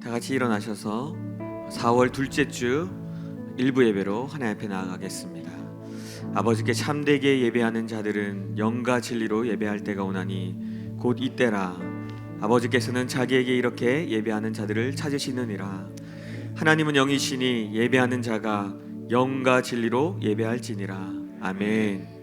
다 같이 일어나셔서 4월 둘째 주 일부 예배로 하나님 앞에 나아가겠습니다. 아버지께 참되게 예배하는 자들은 영과 진리로 예배할 때가 오나니 곧 이때라. 아버지께서는 자기에게 이렇게 예배하는 자들을 찾으시느니라. 하나님은 영이시니 예배하는 자가 영과 진리로 예배할지니라. 아멘.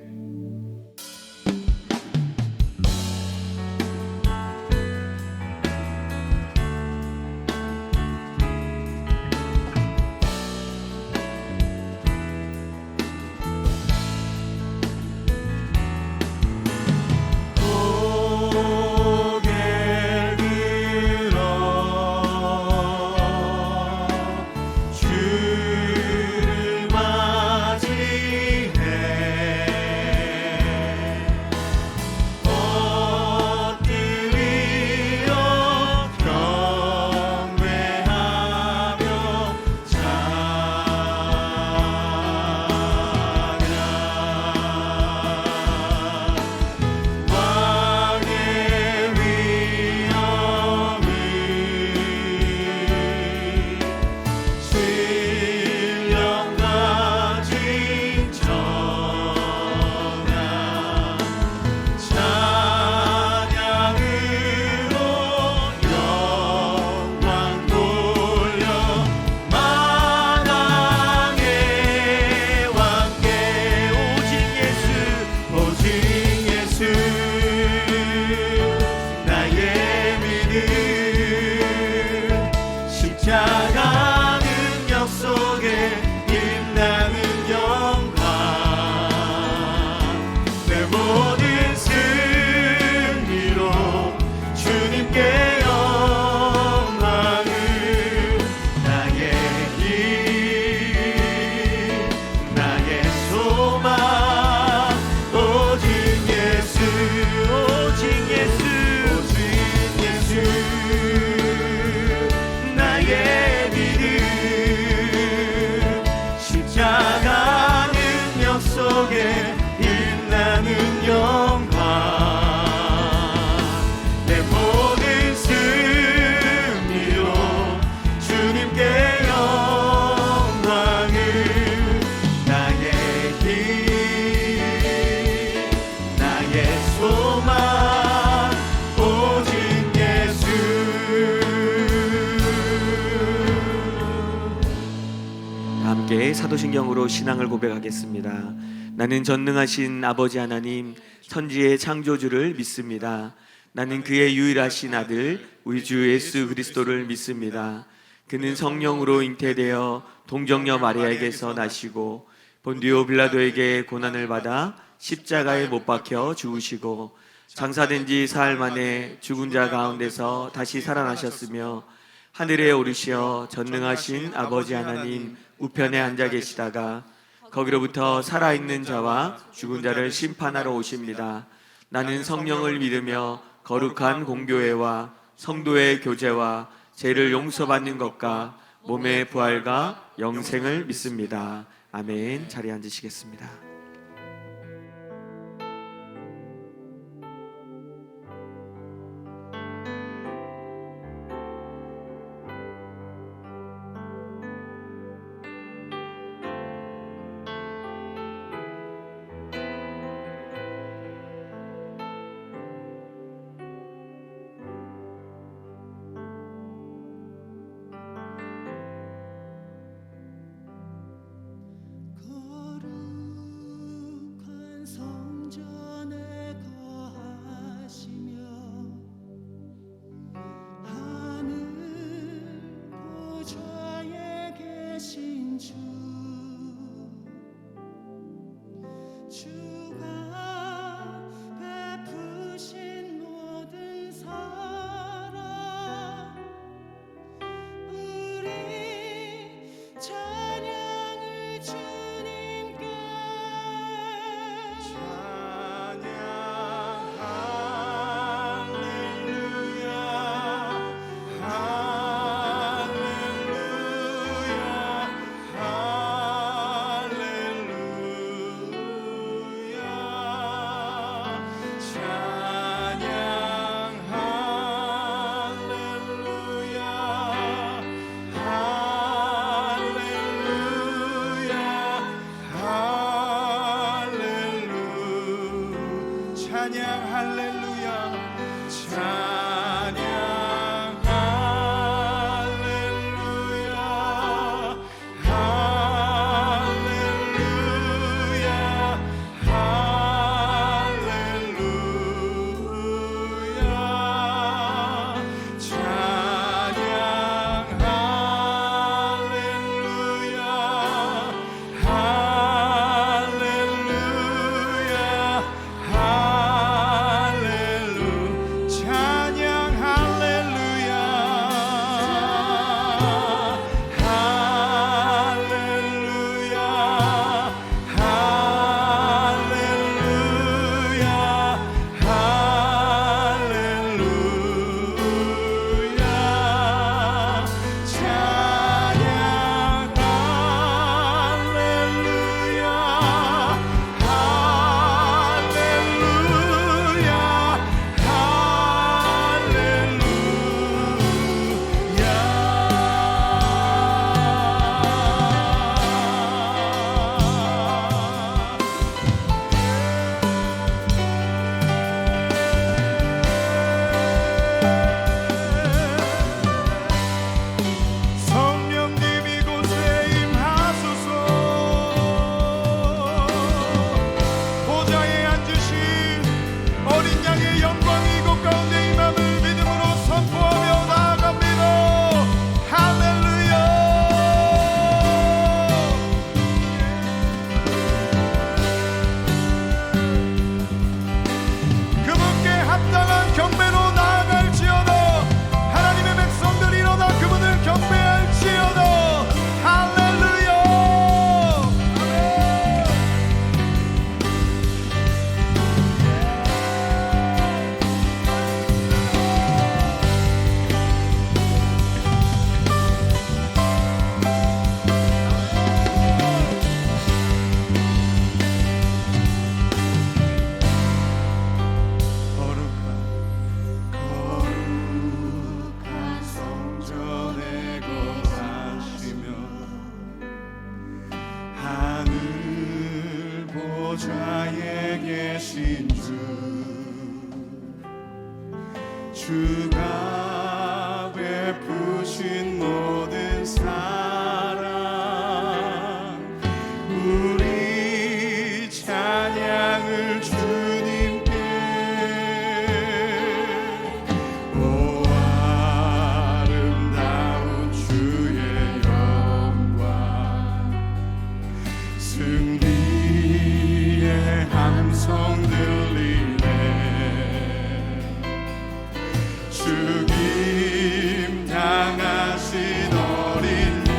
사도신경으로 신앙을 고백하겠습니다. 나는 전능하신 아버지 하나님 천지의 창조주를 믿습니다. 나는 그의 유일하신 아들 우리 주 예수 그리스도를 믿습니다. 그는 성령으로 잉태되어 동정녀 마리아에게서 나시고 본디오 빌라도에게 고난을 받아 십자가에 못 박혀 죽으시고 장사된 지 사흘 만에 죽은 자 가운데서 다시 살아나셨으며 하늘에 오르시어 전능하신 아버지 하나님 우편에 앉아 계시다가 거기로부터 살아있는 자와 죽은 자를 심판하러 오십니다. 나는 성령을 믿으며 거룩한 공교회와 성도의 교제와 죄를 용서받는 것과 몸의 부활과 영생을 믿습니다. 아멘. 자리에 앉으시겠습니다. 거룩한 「 이름 할렐루야 찬양 보좌에 계신 주가 베푸신 모든 사랑 우리 찬양을 주님께 오 아름다운 주의 영광 승리의 함성 들리네 죽임 당하신 어린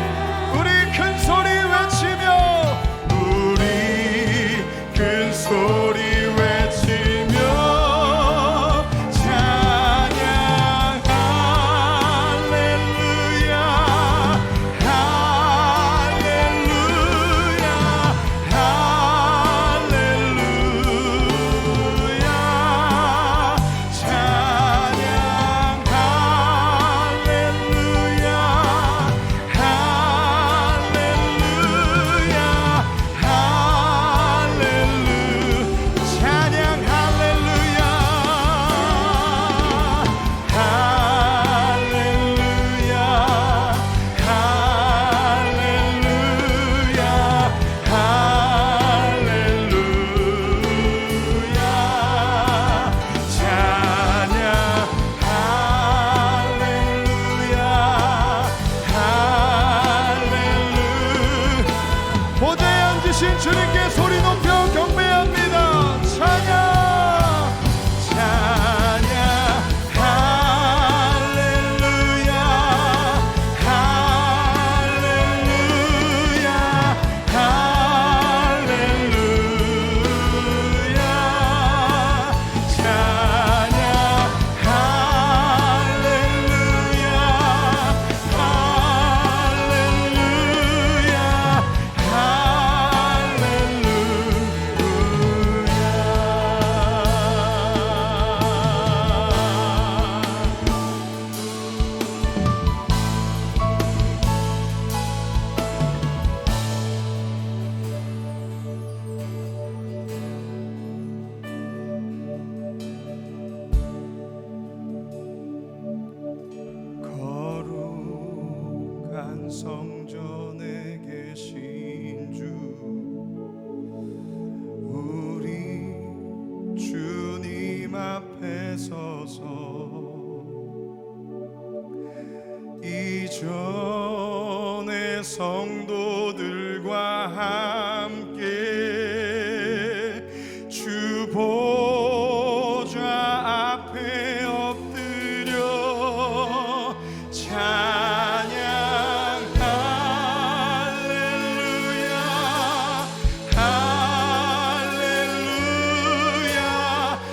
앞에 서서 이전의 성도들과 함께 주 보좌 앞에 엎드려 찬양 할렐루야 할렐루야 할렐루야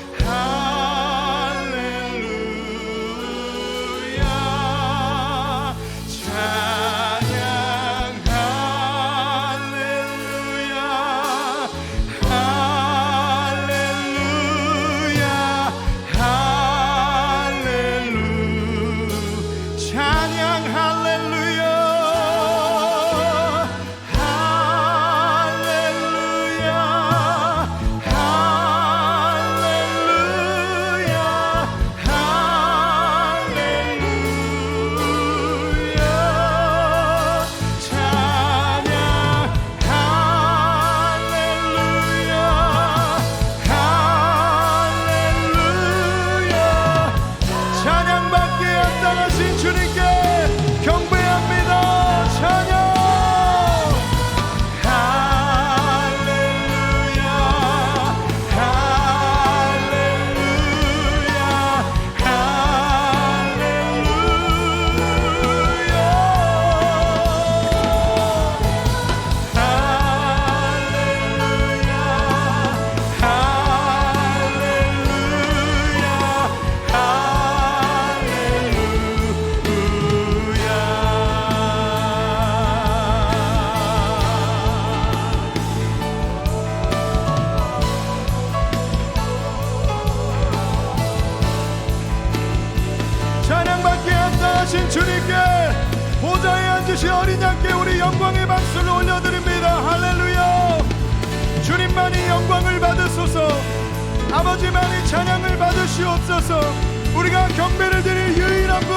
찬양 하신 주님께 보좌에 앉으신 어린 양께 우리 영광의 박수를 올려드립니다. 할렐루야. 주님만이 영광을 받으소서. 아버지만이 찬양을 받으시옵소서. 우리가 경배를 드릴 유일한 분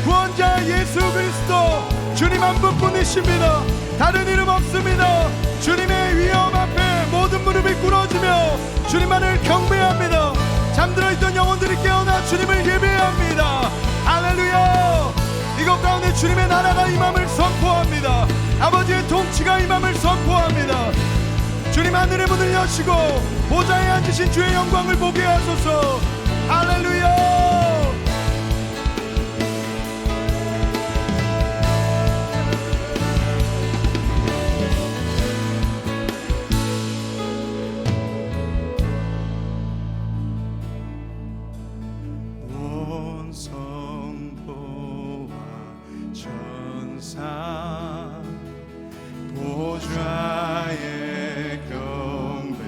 구원자 예수 그리스도 주님 한 분뿐이십니다. 다른 이름 없습니다. 주님의 위엄 앞에 모든 무릎이 꿇어지며 주님만을 경배합니다. 잠들어있던 영혼들이 깨어나 주님을 예배합니다. 할렐루야. 이것 가운데 주님의 나라가 임함을 선포합니다. 아버지의 통치가 임함을 선포합니다. 주님 하늘의 문을 여시고 보좌에 앉으신 주의 영광을 보게 하소서. 할렐루야. 보좌에 경배해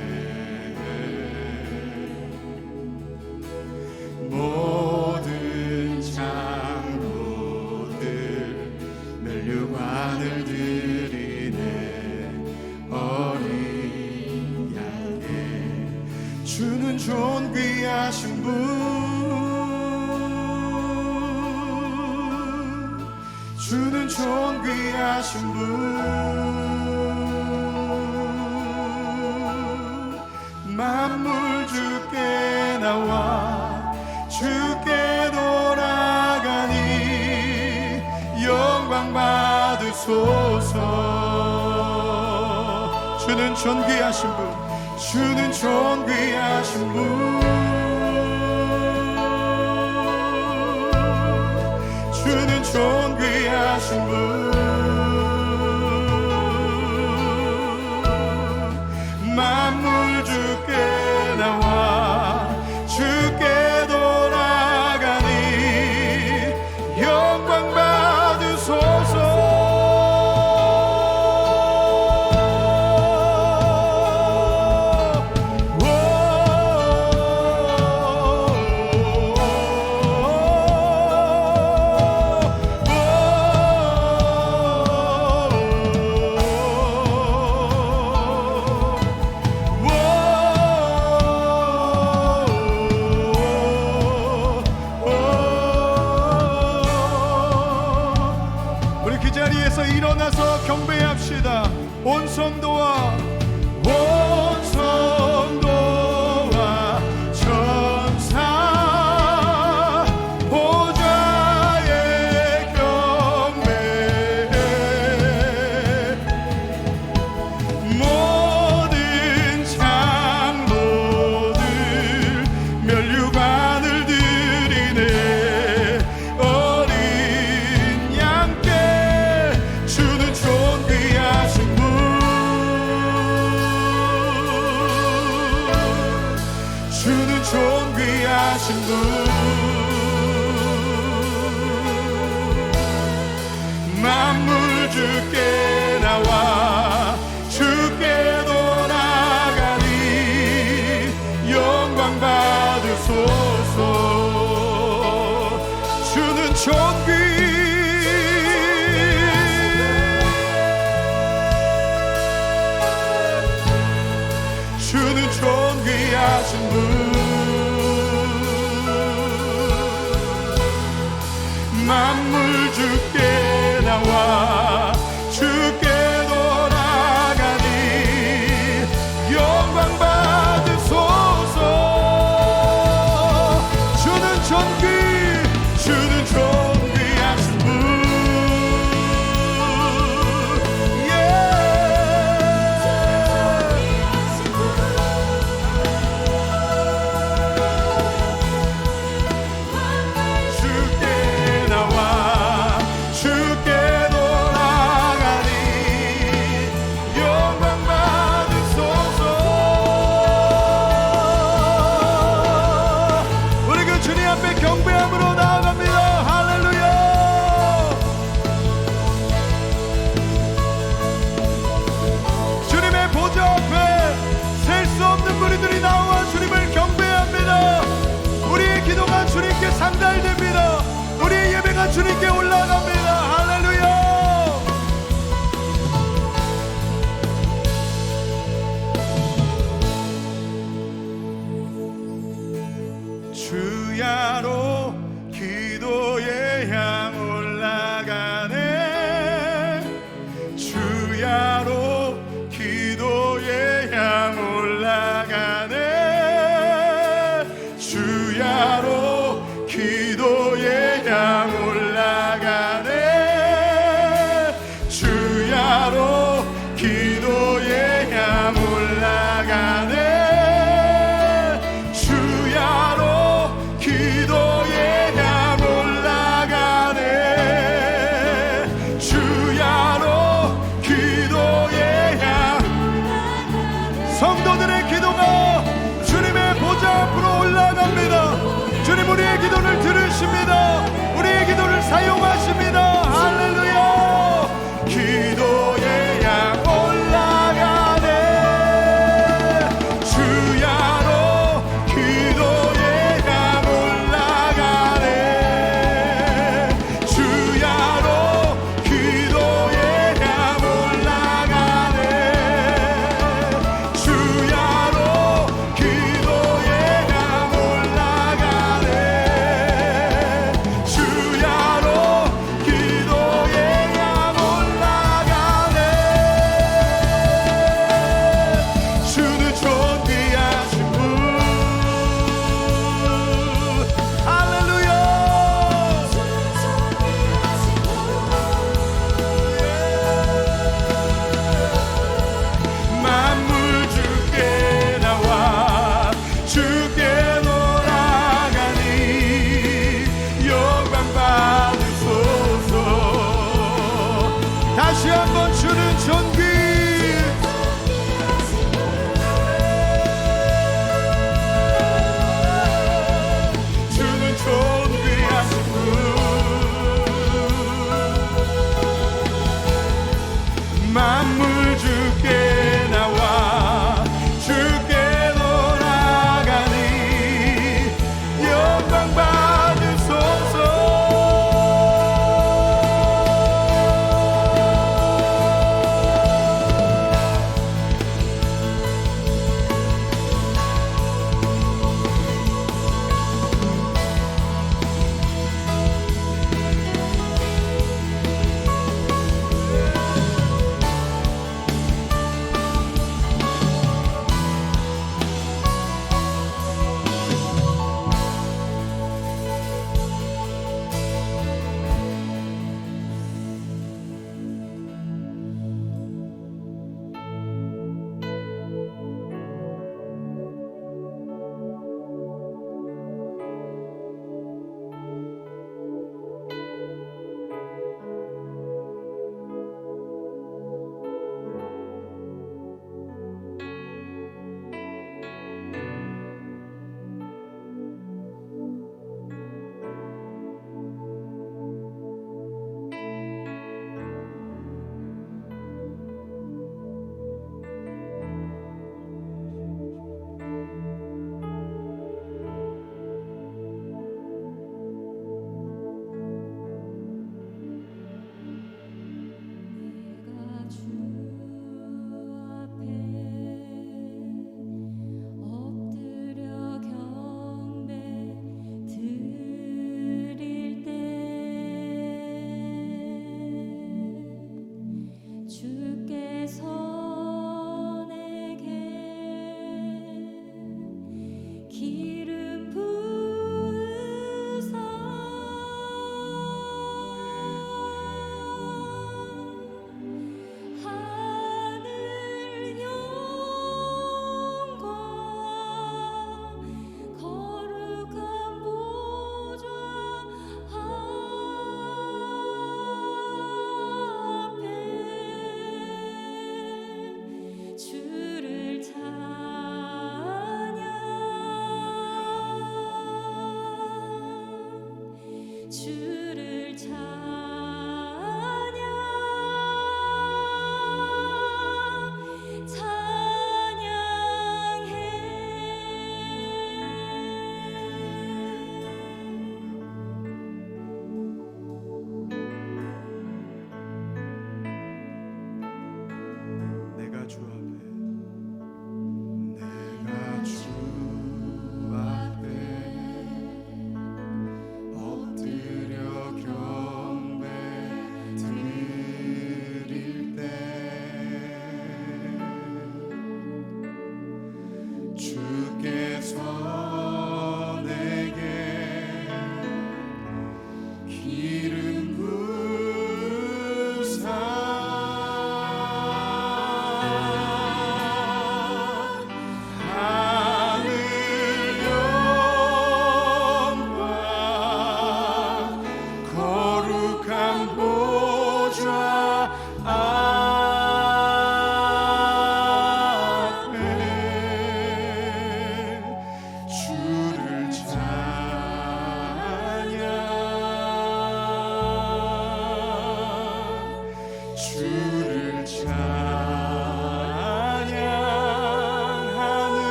모든 장로들 멸류관을 드리네. 어린 양에 주는 존귀하신 분, 주는 존귀하신 분, 만물 주께 나와 주께 돌아가니 영광 받으소서. 주는 존귀하신 분, 주는 존귀하신 분, 주는 존귀하신 분, 만물 주께 나와 주께 돌아가니 영광 받으소서. 일어나서 경배합시다. 온 성도와 천사들이 존귀 주는 존귀하신 분 만물 주께 나와 주께 돌아가니 영광 받으소서 주는 존귀하신 분 주께 나와 주께 돌아가니 영광 받으소서 우리 그 주님 앞에 경배함으로 나아갑니다. 할렐루야 주님의 보좌 앞에 셀 수 없는 무리들이 나와 주님을 경배합니다. 우리의 기도가 주님께 상달됩니다. 우리의 예배가 주님께 올라갑니다. 할렐루야 주야로 기도의 향 올라가네 주야로 기도의 향 올라가네 주야로 기도의 향 올라가네 주야로 기도의 향 올라가네 주야로 기도의 향 올라가네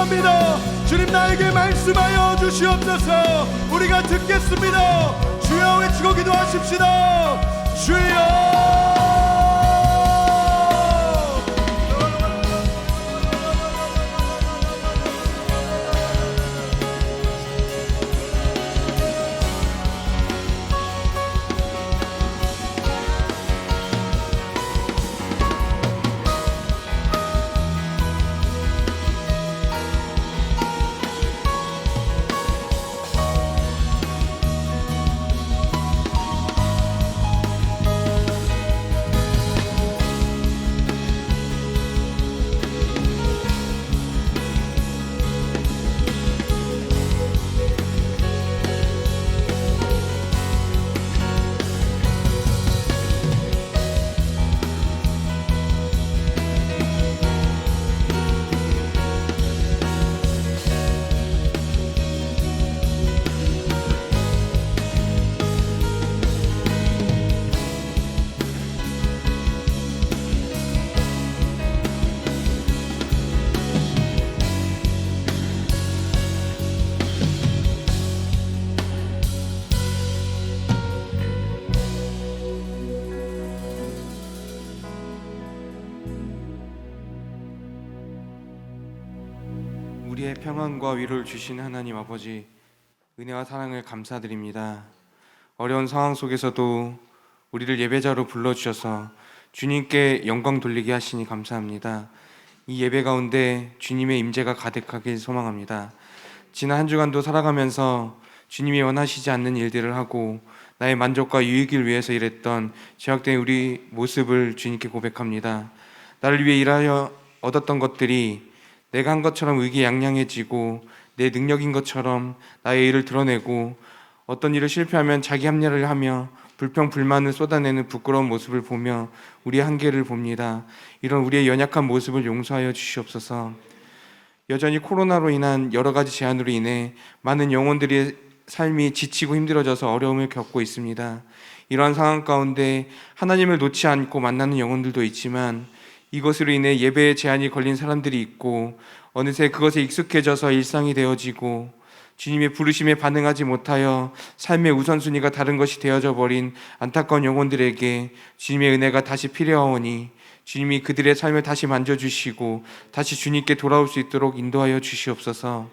원합니다. 주님 나에게 말씀하여 주시옵소서. 우리가 듣겠습니다. 주여 외치고 기도하십시다. 주여. 우리의 평안과 위로를 주신 하나님 아버지, 은혜와 사랑을 감사드립니다. 어려운 상황 속에서도 우리를 예배자로 불러주셔서 주님께 영광 돌리게 하시니 감사합니다. 이 예배 가운데 주님의 임재가 가득하길 소망합니다. 지난 한 주간도 살아가면서 주님이 원하시지 않는 일들을 하고 나의 만족과 유익을 위해서 일했던 죄악된 우리 모습을 주님께 고백합니다. 나를 위해 일하여 얻었던 것들이 내가 한 것처럼 의기양양해지고 내 능력인 것처럼 나의 일을 드러내고 어떤 일을 실패하면 자기 합리화를 하며 불평 불만을 쏟아내는 부끄러운 모습을 보며 우리의 한계를 봅니다. 이런 우리의 연약한 모습을 용서하여 주시옵소서. 여전히 코로나로 인한 여러 가지 제한으로 인해 많은 영혼들의 삶이 지치고 힘들어져서 어려움을 겪고 있습니다. 이러한 상황 가운데 하나님을 놓지 않고 만나는 영혼들도 있지만 이것으로 인해 예배에 제한이 걸린 사람들이 있고 어느새 그것에 익숙해져서 일상이 되어지고 주님의 부르심에 반응하지 못하여 삶의 우선순위가 다른 것이 되어져 버린 안타까운 영혼들에게 주님의 은혜가 다시 필요하오니 주님이 그들의 삶을 다시 만져주시고 다시 주님께 돌아올 수 있도록 인도하여 주시옵소서.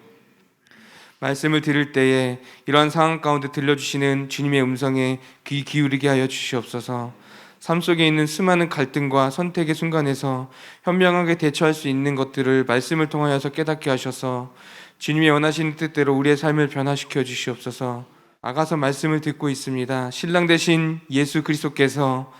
말씀을 들을 때에 이러한 상황 가운데 들려주시는 주님의 음성에 귀 기울이게 하여 주시옵소서. 삶 속에 있는 수많은 갈등과 선택의 순간에서 현명하게 대처할 수 있는 것들을 말씀을 통하여서 깨닫게 하셔서 주님이 원하시는 뜻대로 우리의 삶을 변화시켜 주시옵소서. 아가서 말씀을 듣고 있습니다. 신랑 되신 예수 그리스도께서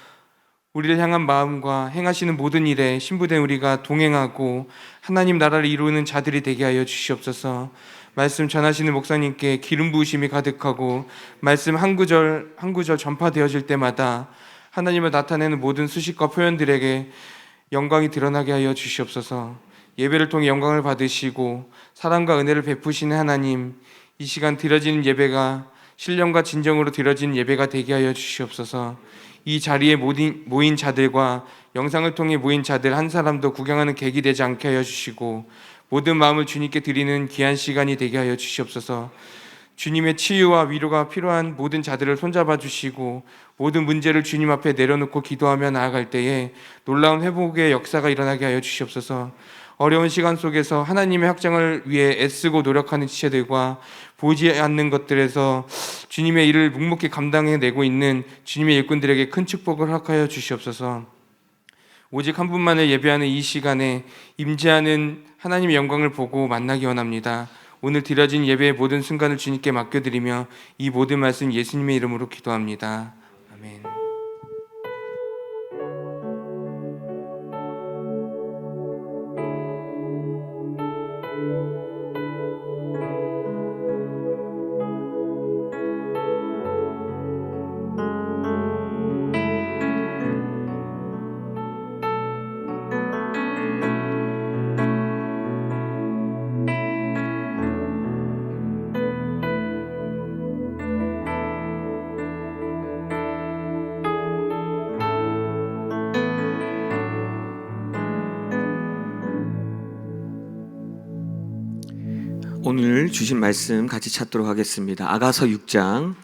우리를 향한 마음과 행하시는 모든 일에 신부된 우리가 동행하고 하나님 나라를 이루는 자들이 되게 하여 주시옵소서. 말씀 전하시는 목사님께 기름 부으심이 가득하고 말씀 한 구절 한 구절 전파되어질 때마다 하나님을 나타내는 모든 수식과 표현들에게 영광이 드러나게 하여 주시옵소서. 예배를 통해 영광을 받으시고 사랑과 은혜를 베푸시는 하나님, 이 시간 드려지는 예배가 신령과 진정으로 드려지는 예배가 되게 하여 주시옵소서. 이 자리에 모인 자들과 영상을 통해 모인 자들 한 사람도 구경하는 객이 되지 않게 하여 주시고 모든 마음을 주님께 드리는 귀한 시간이 되게 하여 주시옵소서. 주님의 치유와 위로가 필요한 모든 자들을 손잡아 주시고 모든 문제를 주님 앞에 내려놓고 기도하며 나아갈 때에 놀라운 회복의 역사가 일어나게 하여 주시옵소서. 어려운 시간 속에서 하나님의 확장을 위해 애쓰고 노력하는 지체들과 보이지 않는 것들에서 주님의 일을 묵묵히 감당해내고 있는 주님의 일꾼들에게 큰 축복을 허락하여 주시옵소서. 오직 한 분만을 예배하는 이 시간에 임재하는 하나님의 영광을 보고 만나기 원합니다. 오늘 드려진 예배의 모든 순간을 주님께 맡겨드리며 이 모든 말씀 예수님의 이름으로 기도합니다. 아멘. 오늘 주신 말씀 같이 찾도록 하겠습니다. 아가서 6장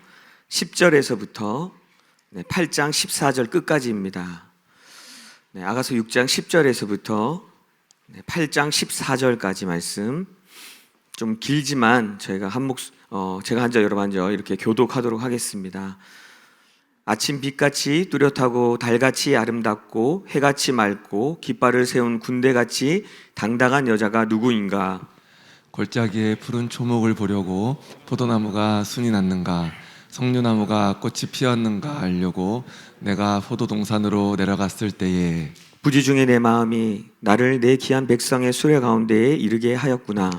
10절에서부터 8장 14절 끝까지입니다. 아가서 6장 10절에서부터 8장 14절까지 말씀, 좀 길지만 저희가 제가 한 절 여러분 한 절 이렇게 교독하도록 하겠습니다. 아침 빛같이 뚜렷하고 달같이 아름답고 해같이 맑고 깃발을 세운 군대같이 당당한 여자가 누구인가? 골짜기에 푸른 초목을 보려고 포도나무가 순이 났는가, 석류나무가 꽃이 피었는가 알려고 내가 포도동산으로 내려갔을 때에 부지 중에 내 마음이 나를 내 귀한 백성의 수레 가운데에 이르게 하였구나.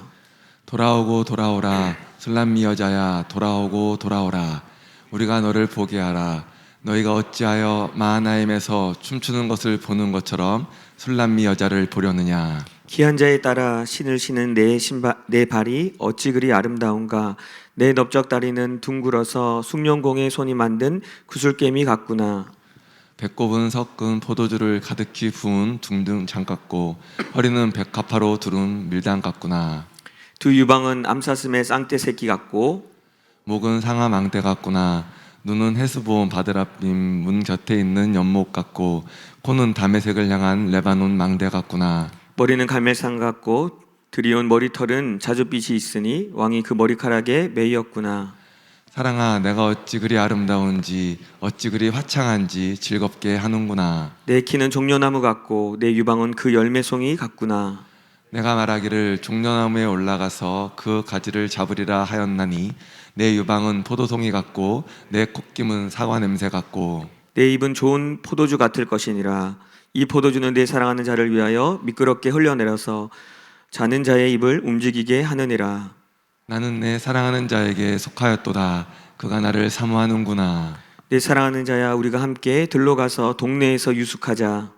돌아오고 돌아오라 술람미 여자야, 돌아오고 돌아오라. 우리가 너를 보게 하라. 너희가 어찌하여 마하나임에서 춤추는 것을 보는 것처럼 술람미 여자를 보려느냐. 귀한 자에 따라 신을 신은 내 발이 어찌 그리 아름다운가. 내 넓적다리는 둥글어서 숭늉공의 손이 만든 구슬개미 같구나. 배꼽은 섞은 포도주를 가득히 부은 둥둥 장 같고 허리는 백합화로 두른 밀당 같구나. 두 유방은 암사슴의 쌍떼 새끼 같고 목은 상아 망대 같구나. 눈은 해수보온 바드랍빔 문 곁에 있는 연못 같고 코는 다메색을 향한 레바논 망대 같구나. 머리는 갈멜산 같고 드리온 머리털은 자줏빛이 있으니 왕이 그 머리카락에 매였구나. 사랑아, 내가 어찌 그리 아름다운지 어찌 그리 화창한지 즐겁게 하는구나. 내 키는 종려나무 같고 내 유방은 그 열매송이 같구나. 내가 말하기를 종려나무에 올라가서 그 가지를 잡으리라 하였나니 내 유방은 포도송이 같고 내 콧김은 사과 냄새 같고 내 입은 좋은 포도주 같을 것이니라. 이 포도주는 내 사랑하는 자를 위하여 미끄럽게 흘러내려서 자는 자의 입을 움직이게 하느니라. 나는 내 사랑하는 자에게 속하였도다. 그가 나를 사모하는구나. 내 사랑하는 자야, 우리가 함께 들로 가서 동네에서 유숙하자.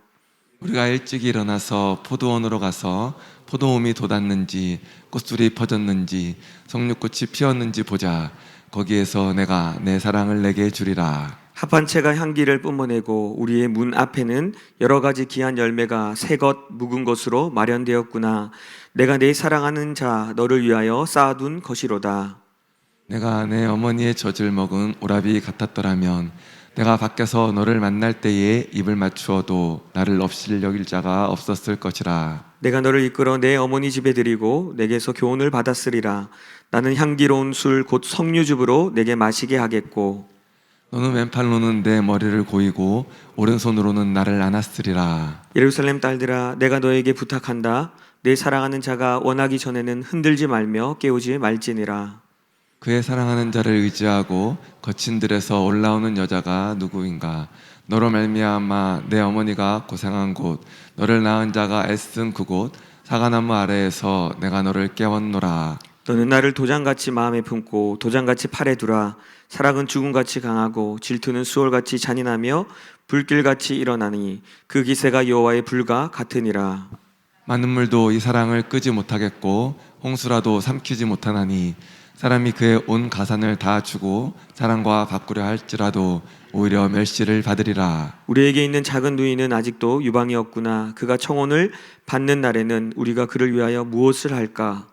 우리가 일찍 일어나서 포도원으로 가서 포도홈이 돋았는지 꽃술이 퍼졌는지 석류꽃이 피었는지 보자. 거기에서 내가 내 사랑을 내게 주리라. 합한채가 향기를 뿜어내고 우리의 문 앞에는 여러 가지 귀한 열매가 새것 묵은 것으로 마련되었구나. 내가 내 사랑하는 자 너를 위하여 쌓아둔 것이로다. 내가 내 어머니의 젖을 먹은 오라비 같았더라면 내가 밖에서 너를 만날 때에 입을 맞추어도 나를 없이 여길 자가 없었을 것이라. 내가 너를 이끌어 내 어머니 집에 들이고 내게서 교훈을 받았으리라. 나는 향기로운 술 곧 석류즙으로 내게 마시게 하겠고 너는 왼팔로는 내 머리를 고이고 오른손으로는 나를 안았으리라. 예루살렘 딸들아, 내가 너에게 부탁한다. 내 사랑하는 자가 원하기 전에는 흔들지 말며 깨우지 말지니라. 그의 사랑하는 자를 의지하고 거친 들에서 올라오는 여자가 누구인가. 너로 말미암아 내 어머니가 고생한 곳, 너를 낳은 자가 애쓴 그곳, 사과나무 아래에서 내가 너를 깨웠노라. 너는 나를 도장같이 마음에 품고 도장같이 팔에 두라. 사랑은 죽음같이 강하고 질투는 수월같이 잔인하며 불길같이 일어나니 그 기세가 여호와의 불과 같으니라. 많은 물도 이 사랑을 끄지 못하겠고 홍수라도 삼키지 못하나니 사람이 그의 온 가산을 다 주고 사랑과 바꾸려 할지라도 오히려 멸시를 받으리라. 우리에게 있는 작은 누이는 아직도 유방이 없구나. 그가 청혼을 받는 날에는 우리가 그를 위하여 무엇을 할까?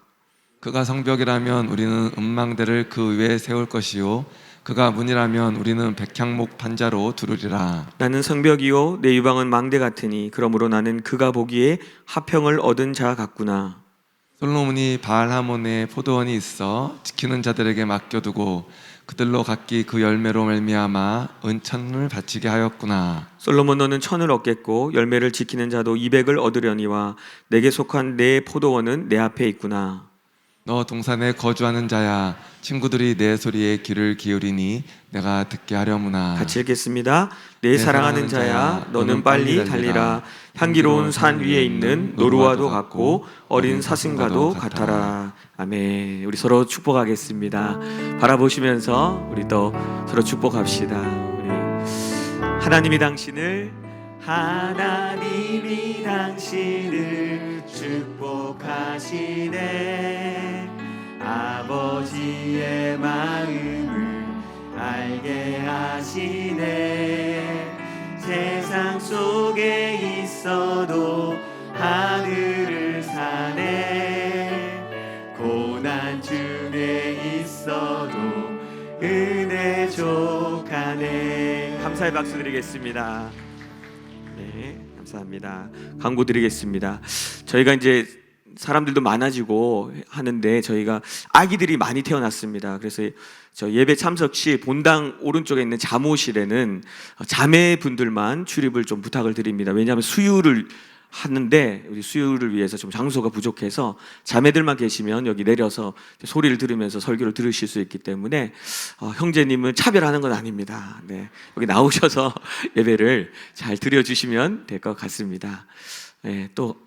그가 성벽이라면 우리는 음망대를 그 위에 세울 것이요 그가 문이라면 우리는 백향목 판자로 두르리라. 나는 성벽이요 내 유방은 망대 같으니 그러므로 나는 그가 보기에 하평을 얻은 자 같구나. 솔로몬이 바알하몬에 포도원이 있어 지키는 자들에게 맡겨두고 그들로 각기 그 열매로 말미암아 은천을 바치게 하였구나. 솔로몬 너는 천을 얻겠고 열매를 지키는 자도 200을 얻으려니와 내게 속한 내 포도원은 내 앞에 있구나. 너 동산에 거주하는 자야, 친구들이 내 소리에 귀를 기울이니 내가 듣게 하려무나. 같이 읽겠습니다. 내 사랑하는 자야, 너는 빨리 달리라. 향기로운 산 위에 있는 노루와도 같고 어린 사슴과도 같아라. 아멘. 우리 서로 축복하겠습니다. 바라보시면서 우리 또 서로 축복합시다. 우리 하나님이 당신을 축복하시네. 아버지의 마음을 알게 하시네. 세상 속에 있어도 하늘을 사네. 고난 아멘. 감사의 박수 드리겠습니다. 네, 감사합니다. 광고 드리겠습니다. 저희가 이제 사람들도 많아지고 하는데 저희가 아기들이 많이 태어났습니다. 그래서 저 예배 참석 시 본당 오른쪽에 있는 자모실에는 자매분들만 출입을 좀 부탁을 드립니다. 왜냐하면 수유를 하는데 우리 수유를 위해서 좀 장소가 부족해서 자매들만 계시면 여기 내려서 소리를 들으면서 설교를 들으실 수 있기 때문에 형제님은 차별하는 건 아닙니다. 네, 여기 나오셔서 예배를 잘 드려주시면 될 것 같습니다. 네, 또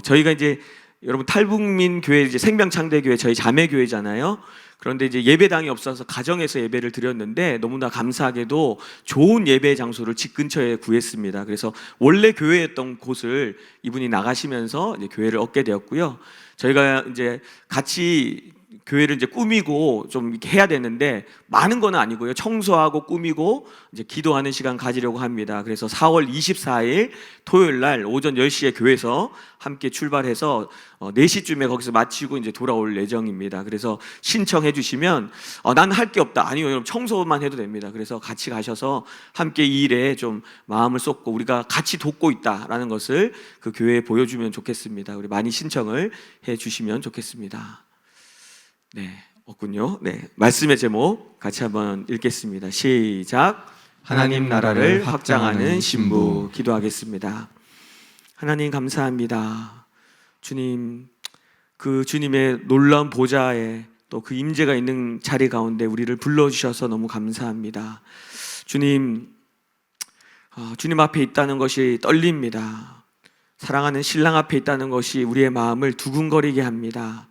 저희가 이제 여러분 탈북민 교회 이제 생명창대교회 저희 자매교회잖아요. 그런데 이제 예배당이 없어서 가정에서 예배를 드렸는데 너무나 감사하게도 좋은 예배 장소를 집 근처에 구했습니다. 그래서 원래 교회였던 곳을 이분이 나가시면서 이제 교회를 얻게 되었고요. 저희가 이제 같이 교회를 이제 꾸미고 좀 이렇게 해야 되는데 많은 건 아니고요. 청소하고 꾸미고 이제 기도하는 시간 가지려고 합니다. 그래서 4월 24일 토요일 날 오전 10시에 교회에서 함께 출발해서 4시쯤에 거기서 마치고 이제 돌아올 예정입니다. 그래서 신청해 주시면 난 할 게 없다. 아니요, 여러분 청소만 해도 됩니다. 그래서 같이 가셔서 함께 이 일에 좀 마음을 쏟고 우리가 같이 돕고 있다라는 것을 그 교회에 보여주면 좋겠습니다. 우리 많이 신청을 해 주시면 좋겠습니다. 네, 없군요. 네, 말씀의 제목 같이 한번 읽겠습니다. 시작. 하나님 나라를 확장하는 신부. 기도하겠습니다. 하나님 감사합니다. 주님, 그 주님의 놀라운 보좌에 또 그 임재가 있는 자리 가운데 우리를 불러주셔서 너무 감사합니다. 주님, 주님 앞에 있다는 것이 떨립니다. 사랑하는 신랑 앞에 있다는 것이 우리의 마음을 두근거리게 합니다.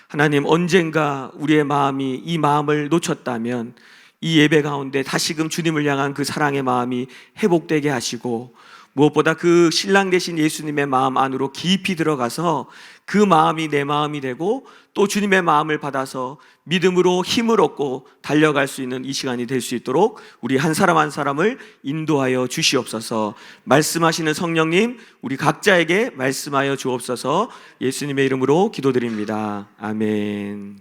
하나님, 언젠가 우리의 마음이 이 마음을 놓쳤다면 이 예배 가운데 다시금 주님을 향한 그 사랑의 마음이 회복되게 하시고 무엇보다 그 신랑 되신 예수님의 마음 안으로 깊이 들어가서 그 마음이 내 마음이 되고 또 주님의 마음을 받아서 믿음으로 힘을 얻고 달려갈 수 있는 이 시간이 될 수 있도록 우리 한 사람 한 사람을 인도하여 주시옵소서. 말씀하시는 성령님, 우리 각자에게 말씀하여 주옵소서. 예수님의 이름으로 기도드립니다. 아멘.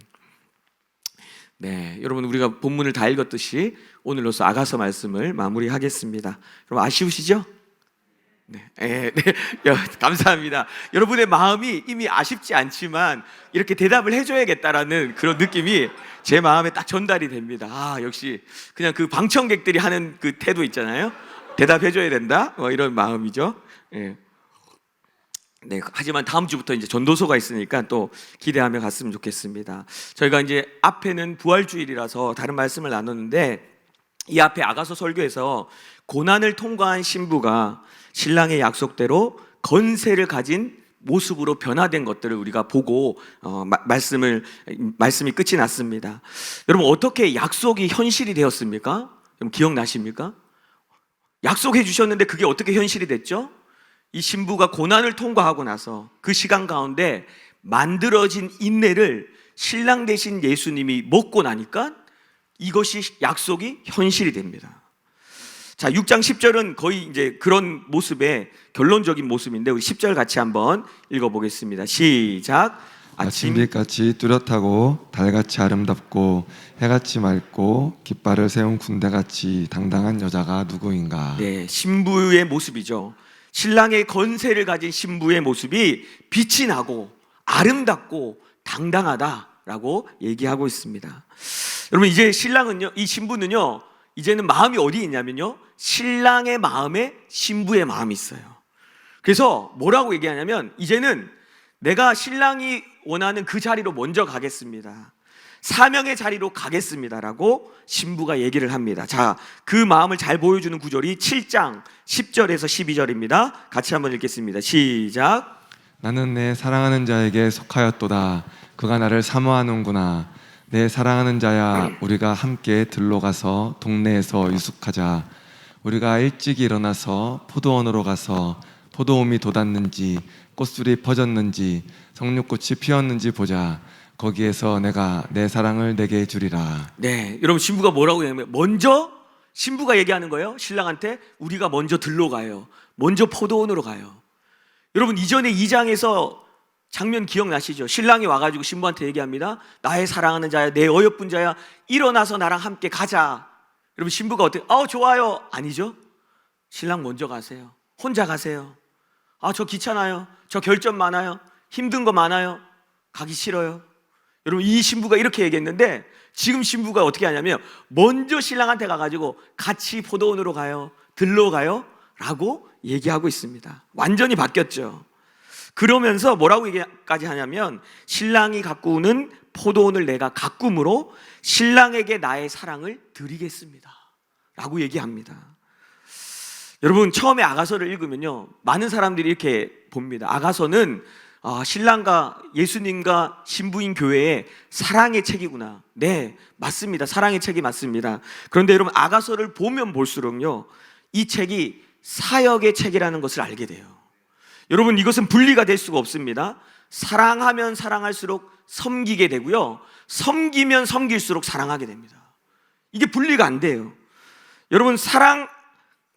네, 여러분 우리가 본문을 다 읽었듯이 오늘로서 아가서 말씀을 마무리하겠습니다. 여러분 아쉬우시죠? 네, 감사합니다. 여러분의 마음이 이미 아쉽지 않지만 이렇게 대답을 해줘야겠다라는 그런 느낌이 제 마음에 딱 전달이 됩니다. 역시 그냥 그 방청객들이 하는 그 태도 있잖아요. 대답해줘야 된다. 이런 마음이죠. 네. 네, 하지만 다음 주부터 이제 전도서가 있으니까 또 기대하며 갔으면 좋겠습니다. 저희가 이제 앞에는 부활주일이라서 다른 말씀을 나눴는데 이 앞에 아가서 설교에서 고난을 통과한 신부가 신랑의 약속대로 건세를 가진 모습으로 변화된 것들을 우리가 보고 말씀이 끝이 났습니다. 여러분 어떻게 약속이 현실이 되었습니까? 여러분 기억나십니까? 약속해 주셨는데 그게 어떻게 현실이 됐죠? 이 신부가 고난을 통과하고 나서 그 시간 가운데 만들어진 인내를 신랑 되신 예수님이 먹고 나니까 이것이 약속이 현실이 됩니다. 자, 6장 10절은 거의 이제 그런 모습의 결론적인 모습인데 우리 10절 같이 한번 읽어보겠습니다. 시작. 아침빛같이 뚜렷하고 달같이 아름답고 해같이 맑고 깃발을 세운 군대같이 당당한 여자가 누구인가? 네, 신부의 모습이죠. 신랑의 건세를 가진 신부의 모습이 빛이 나고 아름답고 당당하다라고 얘기하고 있습니다. 여러분 이제 신랑은요, 이 신부는요, 이제는 마음이 어디 있냐면요, 신랑의 마음에 신부의 마음이 있어요. 그래서 뭐라고 얘기하냐면 이제는 내가 신랑이 원하는 그 자리로 먼저 가겠습니다. 사명의 자리로 가겠습니다라고 신부가 얘기를 합니다. 자, 그 마음을 잘 보여주는 구절이 7장 10절에서 12절입니다. 같이 한번 읽겠습니다. 시작. 나는 내 사랑하는 자에게 속하였도다. 그가 나를 사모하는구나. 내 사랑하는 자야, 우리가 함께 들로 가서 동네에서 유숙하자. 우리가 일찍 일어나서 포도원으로 가서 포도움이 돋았는지 꽃술이 퍼졌는지 석류꽃이 피었는지 보자. 거기에서 내가 내 사랑을 내게 주리라. 네, 여러분 신부가 뭐라고 얘기하냐면 먼저 신부가 얘기하는 거예요. 신랑한테 우리가 먼저 들로 가요. 먼저 포도원으로 가요. 여러분 이전에 2장에서 장면 기억나시죠? 신랑이 와가지고 신부한테 얘기합니다. 나의 사랑하는 자야, 내 어여쁜 자야, 일어나서 나랑 함께 가자. 여러분 신부가 어떻게 좋아요 아니죠? 신랑 먼저 가세요. 혼자 가세요. 저 귀찮아요. 저 결점 많아요. 힘든 거 많아요. 가기 싫어요. 여러분 이 신부가 이렇게 얘기했는데 지금 신부가 어떻게 하냐면 먼저 신랑한테 가가지고 같이 포도원으로 가요. 들러 가요. 라고 얘기하고 있습니다. 완전히 바뀌었죠. 그러면서 뭐라고 얘기까지 하냐면 신랑이 가꾸는 포도원을 내가 가꿈으로 신랑에게 나의 사랑을 드리겠습니다 라고 얘기합니다. 여러분 처음에 아가서를 읽으면요 많은 사람들이 이렇게 봅니다. 아가서는 신랑과 예수님과 신부인 교회의 사랑의 책이구나. 네, 맞습니다. 사랑의 책이 맞습니다. 그런데 여러분 아가서를 보면 볼수록요 이 책이 사역의 책이라는 것을 알게 돼요. 여러분 이것은 분리가 될 수가 없습니다. 사랑하면 사랑할수록 섬기게 되고요, 섬기면 섬길수록 사랑하게 됩니다. 이게 분리가 안 돼요. 여러분 사랑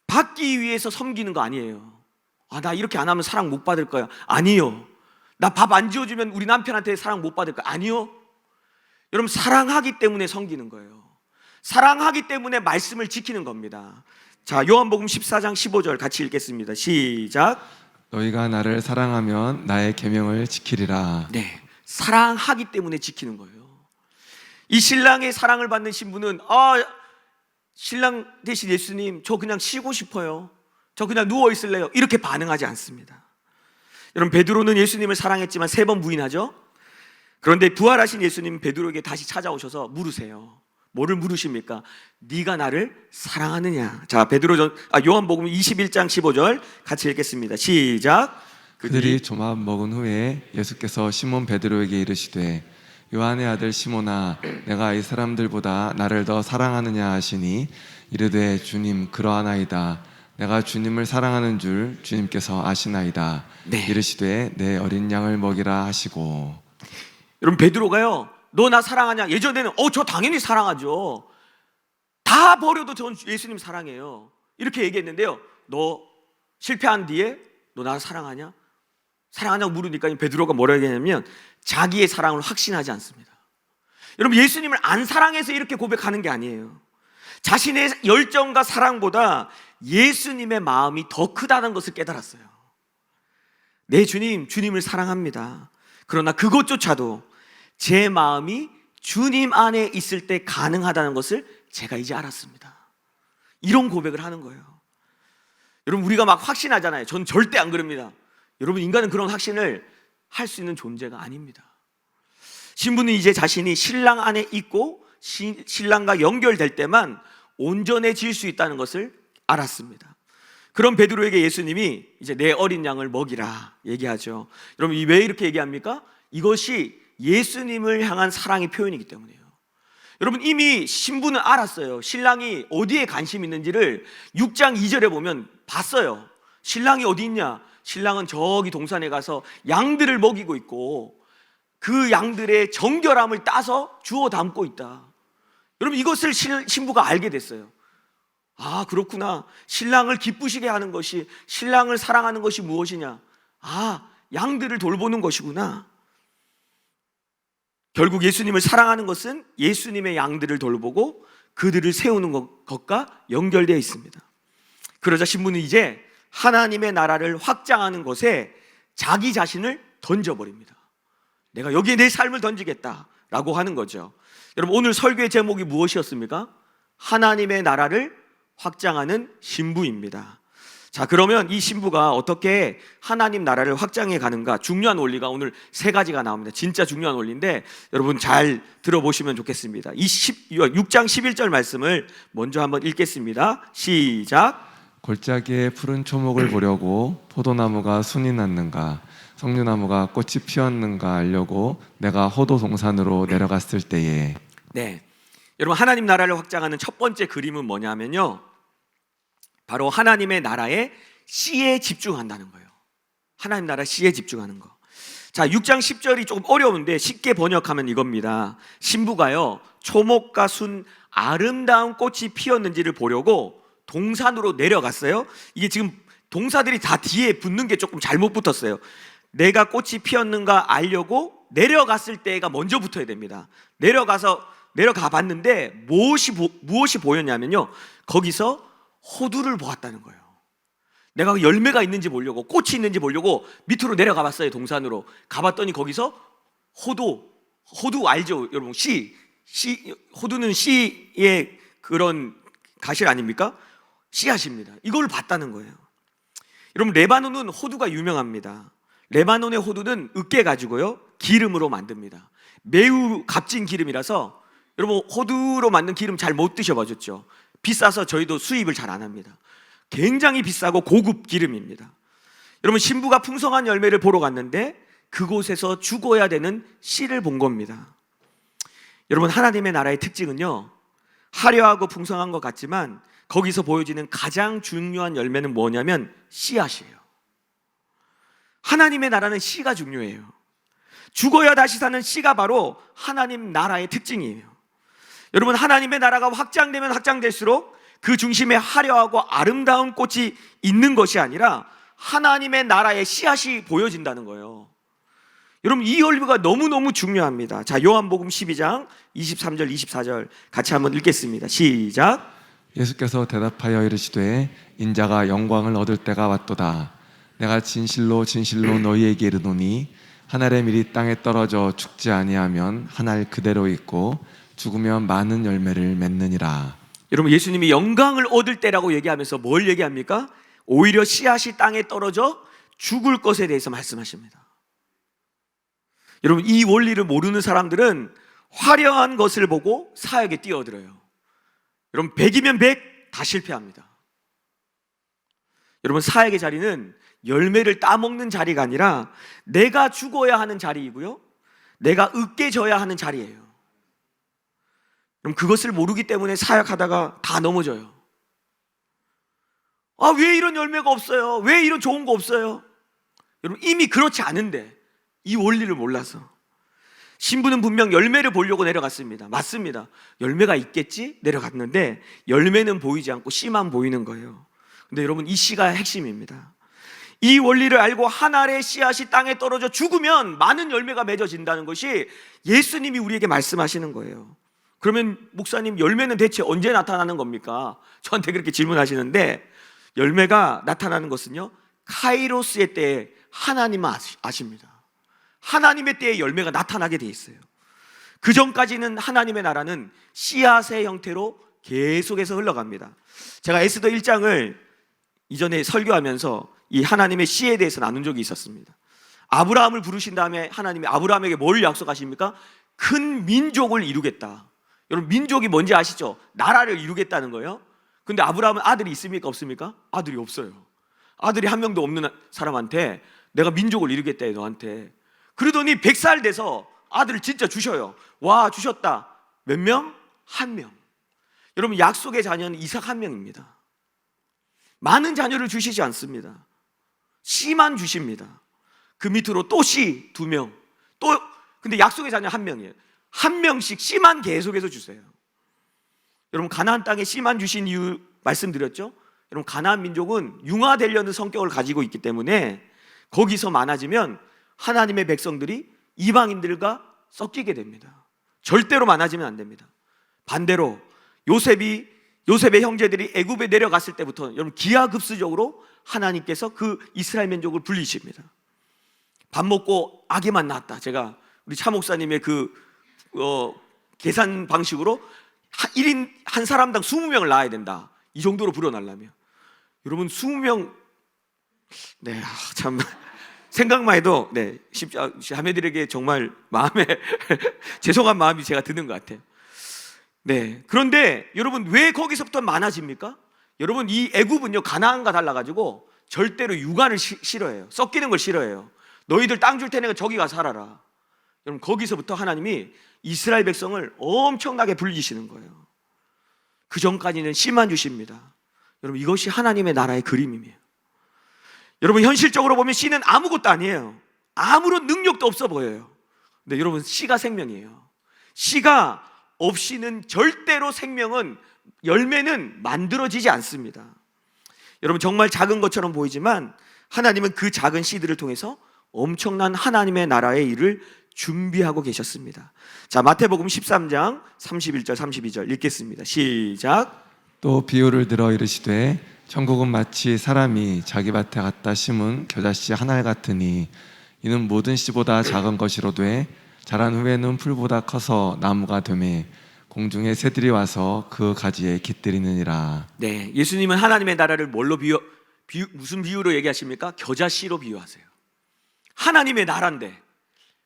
받기 위해서 섬기는 거 아니에요. 나 이렇게 안 하면 사랑 못 받을 거야. 아니요. 나 밥 안 지어주면 우리 남편한테 사랑 못 받을 거야. 아니요. 여러분 사랑하기 때문에 섬기는 거예요. 사랑하기 때문에 말씀을 지키는 겁니다. 자, 요한복음 14장 15절 같이 읽겠습니다. 시작. 너희가 나를 사랑하면 나의 계명을 지키리라. 네, 사랑하기 때문에 지키는 거예요. 이 신랑의 사랑을 받는 신부는 신랑 대신 예수님 저 그냥 쉬고 싶어요. 저 그냥 누워 있을래요. 이렇게 반응하지 않습니다. 여러분 베드로는 예수님을 사랑했지만 3번 부인하죠. 그런데 부활하신 예수님 베드로에게 다시 찾아오셔서 물으세요. 뭐를 물으십니까? 네가 나를 사랑하느냐. 자, 요한복음 21장 15절 같이 읽겠습니다. 시작. 그들이 조막 먹은 후에 예수께서 시몬 베드로에게 이르시되 요한의 아들 시몬아 내가 이 사람들보다 나를 더 사랑하느냐 하시니 이르되 주님 그러하나이다. 내가 주님을 사랑하는 줄 주님께서 아시나이다. 네. 이르시되 내 어린 양을 먹이라 하시고. 여러분 베드로가요 너 나 사랑하냐? 예전에는 저 당연히 사랑하죠. 다 버려도 전 예수님 사랑해요. 이렇게 얘기했는데요 너 실패한 뒤에 너 나 사랑하냐? 사랑하냐고 물으니까 베드로가 뭐라 얘기하냐면 자기의 사랑을 확신하지 않습니다. 여러분 예수님을 안 사랑해서 이렇게 고백하는 게 아니에요. 자신의 열정과 사랑보다 예수님의 마음이 더 크다는 것을 깨달았어요. 네, 주님을 사랑합니다. 그러나 그것조차도 제 마음이 주님 안에 있을 때 가능하다는 것을 제가 이제 알았습니다. 이런 고백을 하는 거예요. 여러분 우리가 막 확신하잖아요. 전 절대 안 그럽니다. 여러분 인간은 그런 확신을 할 수 있는 존재가 아닙니다. 신부는 이제 자신이 신랑 안에 있고 신랑과 연결될 때만 온전해질 수 있다는 것을 알았습니다. 그럼 베드로에게 예수님이 이제 내 어린 양을 먹이라 얘기하죠. 여러분 왜 이렇게 얘기합니까? 이것이 예수님을 향한 사랑의 표현이기 때문이에요. 여러분 이미 신부는 알았어요. 신랑이 어디에 관심 있는지를 6장 2절에 보면 봤어요. 신랑이 어디 있냐? 신랑은 저기 동산에 가서 양들을 먹이고 있고 그 양들의 정결함을 따서 주워 담고 있다. 여러분 이것을 신부가 알게 됐어요. 그렇구나. 신랑을 기쁘시게 하는 것이, 신랑을 사랑하는 것이 무엇이냐? 양들을 돌보는 것이구나. 결국 예수님을 사랑하는 것은 예수님의 양들을 돌보고 그들을 세우는 것과 연결되어 있습니다. 그러자 신부는 이제 하나님의 나라를 확장하는 것에 자기 자신을 던져버립니다. 내가 여기에 내 삶을 던지겠다라고 하는 거죠. 여러분 오늘 설교의 제목이 무엇이었습니까? 하나님의 나라를 확장하는 신부입니다. 자, 그러면 이 신부가 어떻게 하나님 나라를 확장해 가는가? 중요한 원리가 오늘 3가지가 나옵니다. 진짜 중요한 원리인데 여러분 잘 들어보시면 좋겠습니다. 이 6장 11절 말씀을 먼저 한번 읽겠습니다. 시작. 골짜기에 푸른 초목을 보려고 포도나무가 순이 났는가 석류나무가 꽃이 피었는가 알려고 내가 호도 동산으로 내려갔을 때에. 네, 여러분 하나님 나라를 확장하는 첫 번째 그림은 뭐냐면요 바로 하나님의 나라의 씨에 집중한다는 거예요. 하나님 나라 씨에 집중하는 거. 자, 6장 10절이 조금 어려운데 쉽게 번역하면 이겁니다. 신부가요 초목과 순 아름다운 꽃이 피었는지를 보려고 동산으로 내려갔어요. 이게 지금 동사들이 다 뒤에 붙는 게 조금 잘못 붙었어요. 내가 꽃이 피었는가 알려고 내려갔을 때가 먼저 붙어야 됩니다. 내려가 봤는데 무엇이 보였냐면요, 거기서 호두를 보았다는 거예요. 내가 열매가 있는지 보려고, 꽃이 있는지 보려고 밑으로 내려가 봤어요. 동산으로 가봤더니 거기서 호두 알죠 여러분? 호두는 씨의 그런 가실 아닙니까? 씨앗입니다. 이걸 봤다는 거예요. 여러분, 레바논은 호두가 유명합니다. 레바논의 호두는 으깨 가지고요 기름으로 만듭니다. 매우 값진 기름이라서 여러분, 호두로 만든 기름 잘 못 드셔보셨죠? 비싸서 저희도 수입을 잘 안 합니다. 굉장히 비싸고 고급 기름입니다. 여러분, 신부가 풍성한 열매를 보러 갔는데 그곳에서 죽어야 되는 씨를 본 겁니다. 여러분, 하나님의 나라의 특징은요, 화려하고 풍성한 것 같지만 거기서 보여지는 가장 중요한 열매는 뭐냐면 씨앗이에요. 하나님의 나라는 씨가 중요해요. 죽어야 다시 사는 씨가 바로 하나님 나라의 특징이에요. 여러분, 하나님의 나라가 확장되면 확장될수록 그 중심에 화려하고 아름다운 꽃이 있는 것이 아니라 하나님의 나라의 씨앗이 보여진다는 거예요. 여러분, 이 열매가 너무너무 중요합니다. 자, 요한복음 12장 23절 24절 같이 한번 읽겠습니다. 시작. 예수께서 대답하여 이르시되 인자가 영광을 얻을 때가 왔도다. 내가 진실로 진실로 너희에게 이르노니 한 알의 밀이 땅에 떨어져 죽지 아니하면 한 알 그대로 있고 죽으면 많은 열매를 맺느니라. 여러분, 예수님이 영광을 얻을 때라고 얘기하면서 뭘 얘기합니까? 오히려 씨앗이 땅에 떨어져 죽을 것에 대해서 말씀하십니다. 여러분, 이 원리를 모르는 사람들은 화려한 것을 보고 사역에 뛰어들어요. 여러분, 100이면 100 다 실패합니다. 여러분, 사역의 자리는 열매를 따먹는 자리가 아니라 내가 죽어야 하는 자리이고요, 내가 으깨져야 하는 자리예요. 그럼 그것을 모르기 때문에 사역하다가 다 넘어져요. 아, 왜 이런 열매가 없어요? 왜 이런 좋은 거 없어요? 여러분, 이미 그렇지 않은데 이 원리를 몰라서. 신부는 분명 열매를 보려고 내려갔습니다. 맞습니다. 열매가 있겠지? 내려갔는데 열매는 보이지 않고 씨만 보이는 거예요. 근데 여러분, 이 씨가 핵심입니다. 이 원리를 알고 한 알의 씨앗이 땅에 떨어져 죽으면 많은 열매가 맺어진다는 것이 예수님이 우리에게 말씀하시는 거예요. 그러면 목사님, 열매는 대체 언제 나타나는 겁니까? 저한테 그렇게 질문하시는데, 열매가 나타나는 것은요, 카이로스의 때에 하나님은 아십니다. 하나님의 때에 열매가 나타나게 돼 있어요. 그 전까지는 하나님의 나라는 씨앗의 형태로 계속해서 흘러갑니다. 제가 에스더 1장을 이전에 설교하면서 이 하나님의 씨에 대해서 나눈 적이 있었습니다. 아브라함을 부르신 다음에 하나님이 아브라함에게 뭘 약속하십니까? 큰 민족을 이루겠다. 여러분, 민족이 뭔지 아시죠? 나라를 이루겠다는 거예요. 근데 아브라함은 아들이 있습니까? 없습니까? 아들이 없어요. 아들이 한 명도 없는 사람한테 내가 민족을 이루겠다 해, 너한테. 그러더니 100살 돼서 아들을 진짜 주셔요. 와, 주셨다. 몇 명? 한 명. 여러분, 약속의 자녀는 이삭 한 명입니다. 많은 자녀를 주시지 않습니다. 씨만 주십니다. 그 밑으로 또 씨 2명, 또, 근데 약속의 자녀 한 명이에요. 한 명씩 씨만 계속해서 주세요. 여러분, 가나안 땅에 씨만 주신 이유 말씀드렸죠? 여러분, 가나안 민족은 융화되려는 성격을 가지고 있기 때문에 거기서 많아지면 하나님의 백성들이 이방인들과 섞이게 됩니다. 절대로 많아지면 안 됩니다. 반대로 요셉의 형제들이 애굽에 내려갔을 때부터 여러분, 기하급수적으로 하나님께서 그 이스라엘 민족을 불리십니다. 밥 먹고 아기만 낳았다. 제가 우리 차 목사님의 계산 방식으로 1인 한 사람당 20명을 낳아야 된다. 이 정도로 불어나려면 여러분, 20명, 네, 참 생각만 해도 자매들에게 정말 마음에 죄송한 마음이 제가 드는 것 같아요. 네, 그런데 여러분, 왜 거기서부터 많아집니까? 여러분, 이 애굽은요, 가나안과 달라가지고 절대로 육아를 싫어해요. 섞이는 걸 싫어해요. 너희들 땅 줄 테니까 저기 가서 살아라. 여러분, 거기서부터 하나님이 이스라엘 백성을 엄청나게 불리시는 거예요. 그 전까지는 씨만 주십니다. 여러분, 이것이 하나님의 나라의 그림이에요. 여러분, 현실적으로 보면 씨는 아무것도 아니에요. 아무런 능력도 없어 보여요. 근데 여러분, 씨가 생명이에요. 씨가 없이는 절대로 열매는 만들어지지 않습니다. 여러분, 정말 작은 것처럼 보이지만 하나님은 그 작은 씨들을 통해서 엄청난 하나님의 나라의 일을 준비하고 계셨습니다. 자, 마태복음 13장 31절 32절 읽겠습니다. 시작. 또 비유를 들어 이르시되 천국은 마치 사람이 자기 밭에 갖다 심은 겨자씨 한 알 같으니 이는 모든 씨보다 작은 것이로되 자란 후에는 풀보다 커서 나무가 되매 공중의 새들이 와서 그 가지에 깃들이느니라. 네, 예수님은 하나님의 나라를 뭘로 무슨 비유로 얘기하십니까? 겨자씨로 비유하세요. 하나님의 나라인데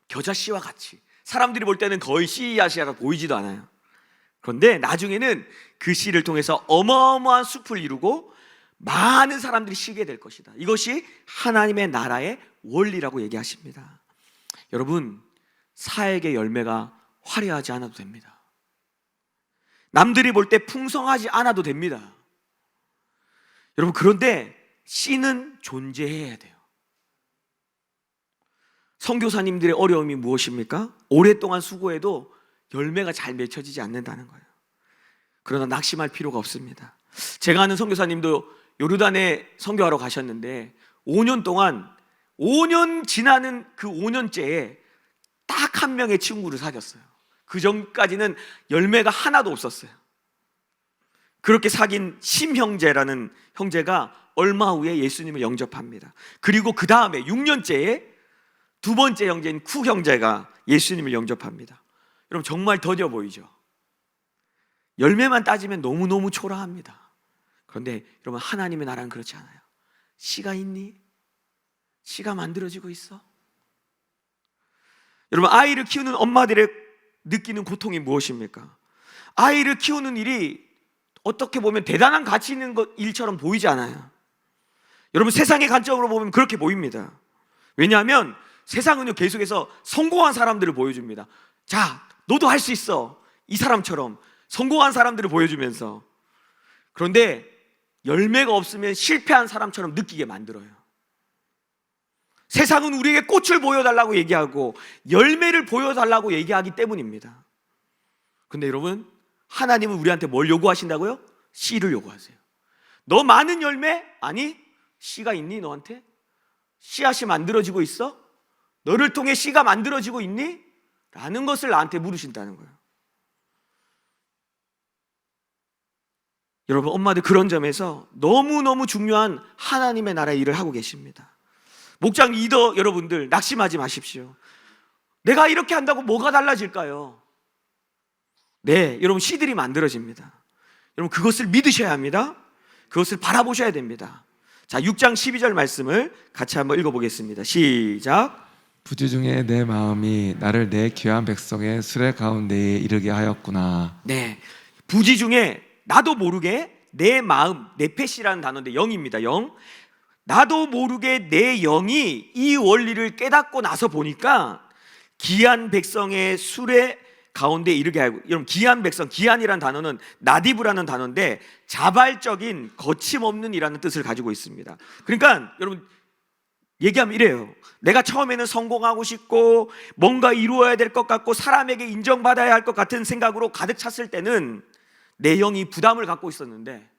겨자씨와 같이, 사람들이 볼 때는 거의 씨앗이라 보이지도 않아요. 그런데 나중에는 그 씨를 통해서 어마어마한 숲을 이루고 많은 사람들이 쉬게 될 것이다. 이것이 하나님의 나라의 원리라고 얘기하십니다. 여러분, 사역의 열매가 화려하지 않아도 됩니다. 남들이 볼 때 풍성하지 않아도 됩니다. 여러분, 그런데 씨는 존재해야 돼요. 선교사님들의 어려움이 무엇입니까? 오랫동안 수고해도 열매가 잘 맺혀지지 않는다는 거예요. 그러나 낙심할 필요가 없습니다. 제가 아는 선교사님도 요르단에 선교하러 가셨는데 5년 동안 5년 지나는 그 5년째에 딱 한 명의 친구를 사귀었어요. 그 전까지는 열매가 하나도 없었어요. 그렇게 사귄 심형제라는 형제가 얼마 후에 예수님을 영접합니다. 그리고 그 다음에 6년째에 두 번째 형제인 쿠 형제가 예수님을 영접합니다. 여러분, 정말 더뎌 보이죠? 열매만 따지면 너무너무 초라합니다. 그런데 여러분, 하나님의 나라는 그렇지 않아요. 씨가 있니? 씨가 만들어지고 있어? 여러분, 아이를 키우는 엄마들의 느끼는 고통이 무엇입니까? 아이를 키우는 일이 어떻게 보면 대단한 가치 있는 일처럼 보이지 않아요. 여러분, 세상의 관점으로 보면 그렇게 보입니다. 왜냐하면 세상은요, 계속해서 성공한 사람들을 보여줍니다. 자, 너도 할 수 있어. 이 사람처럼 성공한 사람들을 보여주면서. 그런데 열매가 없으면 실패한 사람처럼 느끼게 만들어요. 세상은 우리에게 꽃을 보여달라고 얘기하고 열매를 보여달라고 얘기하기 때문입니다. 근데 여러분, 하나님은 우리한테 뭘 요구하신다고요? 씨를 요구하세요. 너 많은 열매? 아니, 씨가 있니 너한테? 씨앗이 만들어지고 있어? 너를 통해 씨가 만들어지고 있니? 라는 것을 나한테 물으신다는 거예요. 여러분, 엄마들 그런 점에서 너무너무 중요한 하나님의 나라의 일을 하고 계십니다. 목장 리더 여러분들, 낙심하지 마십시오. 내가 이렇게 한다고 뭐가 달라질까요? 네, 여러분, 씨들이 만들어집니다. 여러분, 그것을 믿으셔야 합니다. 그것을 바라보셔야 됩니다. 자, 6장 12절 말씀을 같이 한번 읽어보겠습니다. 시작. 부지 중에 내 마음이 나를 내 귀한 백성의 수레 가운데에 이르게 하였구나. 네, 부지 중에 나도 모르게 내 마음, 네페시라는 단어인데 영입니다. 영. 나도 모르게 내 영이 이 원리를 깨닫고 나서 보니까 귀한 백성의 수레 가운데 이르게 하고, 여러분, 귀한 백성, 귀한이라는 단어는 나디브라는 단어인데 자발적인 거침없는 이라는 뜻을 가지고 있습니다. 그러니까 여러분, 얘기하면 이래요. 내가 처음에는 성공하고 싶고 뭔가 이루어야 될 것 같고 사람에게 인정받아야 할 것 같은 생각으로 가득 찼을 때는 내 영이 부담을 갖고 있었는데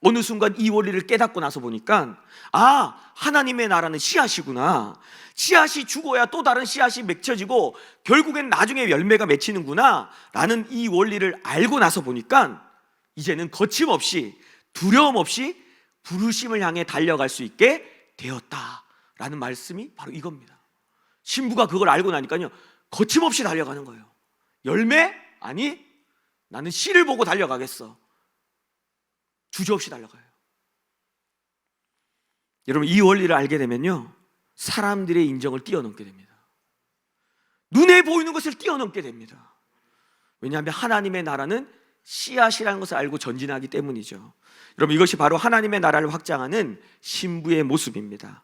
어느 순간 이 원리를 깨닫고 나서 보니까, 아, 하나님의 나라는 씨앗이구나. 씨앗이 죽어야 또 다른 씨앗이 맺혀지고 결국엔 나중에 열매가 맺히는구나 라는 이 원리를 알고 나서 보니까 이제는 거침없이 두려움 없이 부르심을 향해 달려갈 수 있게 되었다라는 말씀이 바로 이겁니다. 신부가 그걸 알고 나니까요, 거침없이 달려가는 거예요. 열매? 아니, 나는 씨를 보고 달려가겠어. 주저없이 달려가요. 여러분, 이 원리를 알게 되면요, 사람들의 인정을 뛰어넘게 됩니다. 눈에 보이는 것을 뛰어넘게 됩니다. 왜냐하면 하나님의 나라는 씨앗이라는 것을 알고 전진하기 때문이죠. 여러분, 이것이 바로 하나님의 나라를 확장하는 신부의 모습입니다.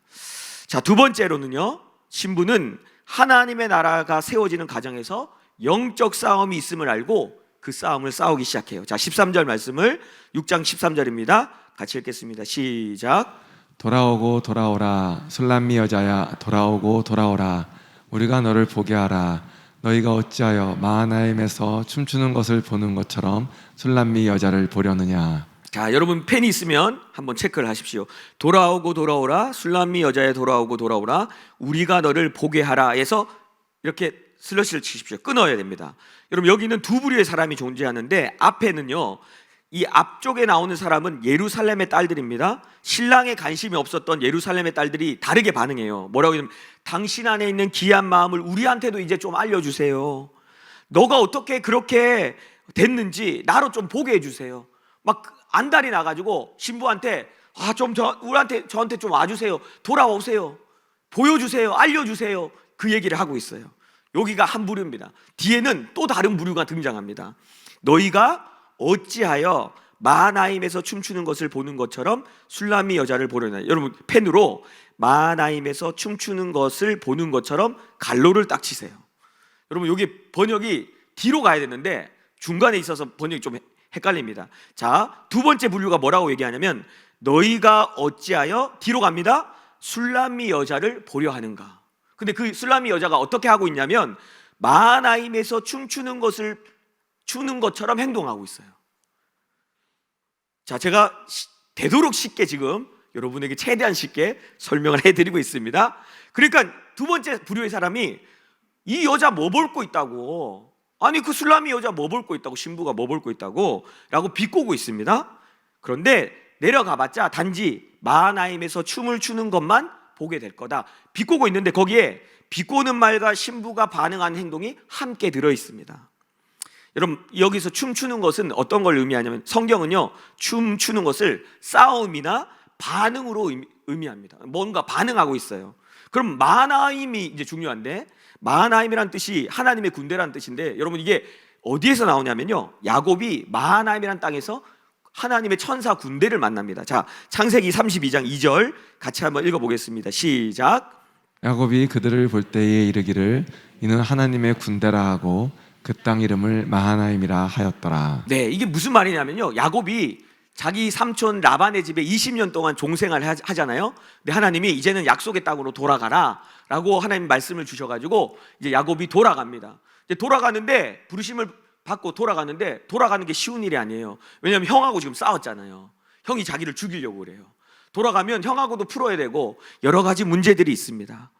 자, 두 번째로는요, 신부는 하나님의 나라가 세워지는 과정에서 영적 싸움이 있음을 알고 그 싸움을 싸우기 시작해요. 자, 13절 말씀을, 6장 13절입니다. 같이 읽겠습니다. 시작. 돌아오고 돌아오라 술람미 여자야, 돌아오고 돌아오라. 우리가 너를 보게 하라. 너희가 어찌하여 마하나임에서 춤추는 것을 보는 것처럼 술람미 여자를 보려느냐. 자, 여러분, 펜이 있으면 한번 체크를 하십시오. 돌아오고 돌아오라, 술람미 여자에 돌아오고 돌아오라, 우리가 너를 보게 하라 에서 이렇게 슬러시를 치십시오. 끊어야 됩니다. 여러분 여기는 두 부류의 사람이 존재하는데 앞에는요, 이 앞쪽에 나오는 사람은 예루살렘의 딸들입니다. 신랑에 관심이 없었던 예루살렘의 딸들이 다르게 반응해요. 뭐라고 하냐면, 당신 안에 있는 귀한 마음을 우리한테도 이제 좀 알려주세요. 너가 어떻게 그렇게 됐는지 나로 좀 보게 해주세요. 막 안달이 나가지고 신부한테 저한테 좀 와주세요. 돌아오세요. 보여주세요. 알려주세요. 그 얘기를 하고 있어요. 여기가 한 부류입니다. 뒤에는 또 다른 부류가 등장합니다. 너희가 어찌하여 마하나임에서 춤추는 것을 보는 것처럼 술람이 여자를 보려나. 여러분 펜으로 마하나임에서 춤추는 것을 보는 것처럼 갈로를 딱 치세요. 여러분 여기 번역이 뒤로 가야 되는데 중간에 있어서 번역이 좀 헷갈립니다. 자, 두 번째 분류가 뭐라고 얘기하냐면, 너희가 어찌하여 뒤로 갑니다. 술람미 여자를 보려 하는가. 근데 그 술람미 여자가 어떻게 하고 있냐면 마하나임에서 춤추는 것을 추는 것처럼 행동하고 있어요. 자, 제가 되도록 쉽게 지금 여러분에게 최대한 쉽게 설명을 해드리고 있습니다. 그러니까 두 번째 부류의 사람이 이 여자 뭐 볼 거 있다고, 아니 그 술람이 여자 뭐 볼 거 있다고, 신부가 뭐 볼 거 있다고 라고 비꼬고 있습니다. 그런데 내려가봤자 단지 마하나임에서 춤을 추는 것만 보게 될 거다, 비꼬고 있는데 거기에 비꼬는 말과 신부가 반응하는 행동이 함께 들어있습니다. 여러분 여기서 춤추는 것은 어떤 걸 의미하냐면, 성경은요 춤추는 것을 싸움이나 반응으로 의미합니다. 뭔가 반응하고 있어요. 그럼 마하나임이 이제 중요한데, 마하나임이란 뜻이 하나님의 군대라는 뜻인데, 여러분 이게 어디에서 나오냐면요, 야곱이 마하나임이란 땅에서 하나님의 천사 군대를 만납니다. 자, 창세기 32장 2절 같이 한번 읽어보겠습니다. 시작. 야곱이 그들을 볼 때에 이르기를 이는 하나님의 군대라 하고 그 땅 이름을 마하나임이라 하였더라. 네, 이게 무슨 말이냐면요, 야곱이 자기 삼촌 라반의 집에 20년 동안 종생활을 하잖아요. 근데 하나님이 이제는 약속의 땅으로 돌아가라 라고 하나님 말씀을 주셔가지고 이제 야곱이 돌아갑니다. 이제 돌아가는데, 부르심을 받고 돌아가는데, 돌아가는 게 쉬운 일이 아니에요. 왜냐하면 형하고 지금 싸웠잖아요. 형이 자기를 죽이려고 그래요. 돌아가면 형하고도 풀어야 되고 여러 가지 문제들이 있습니다.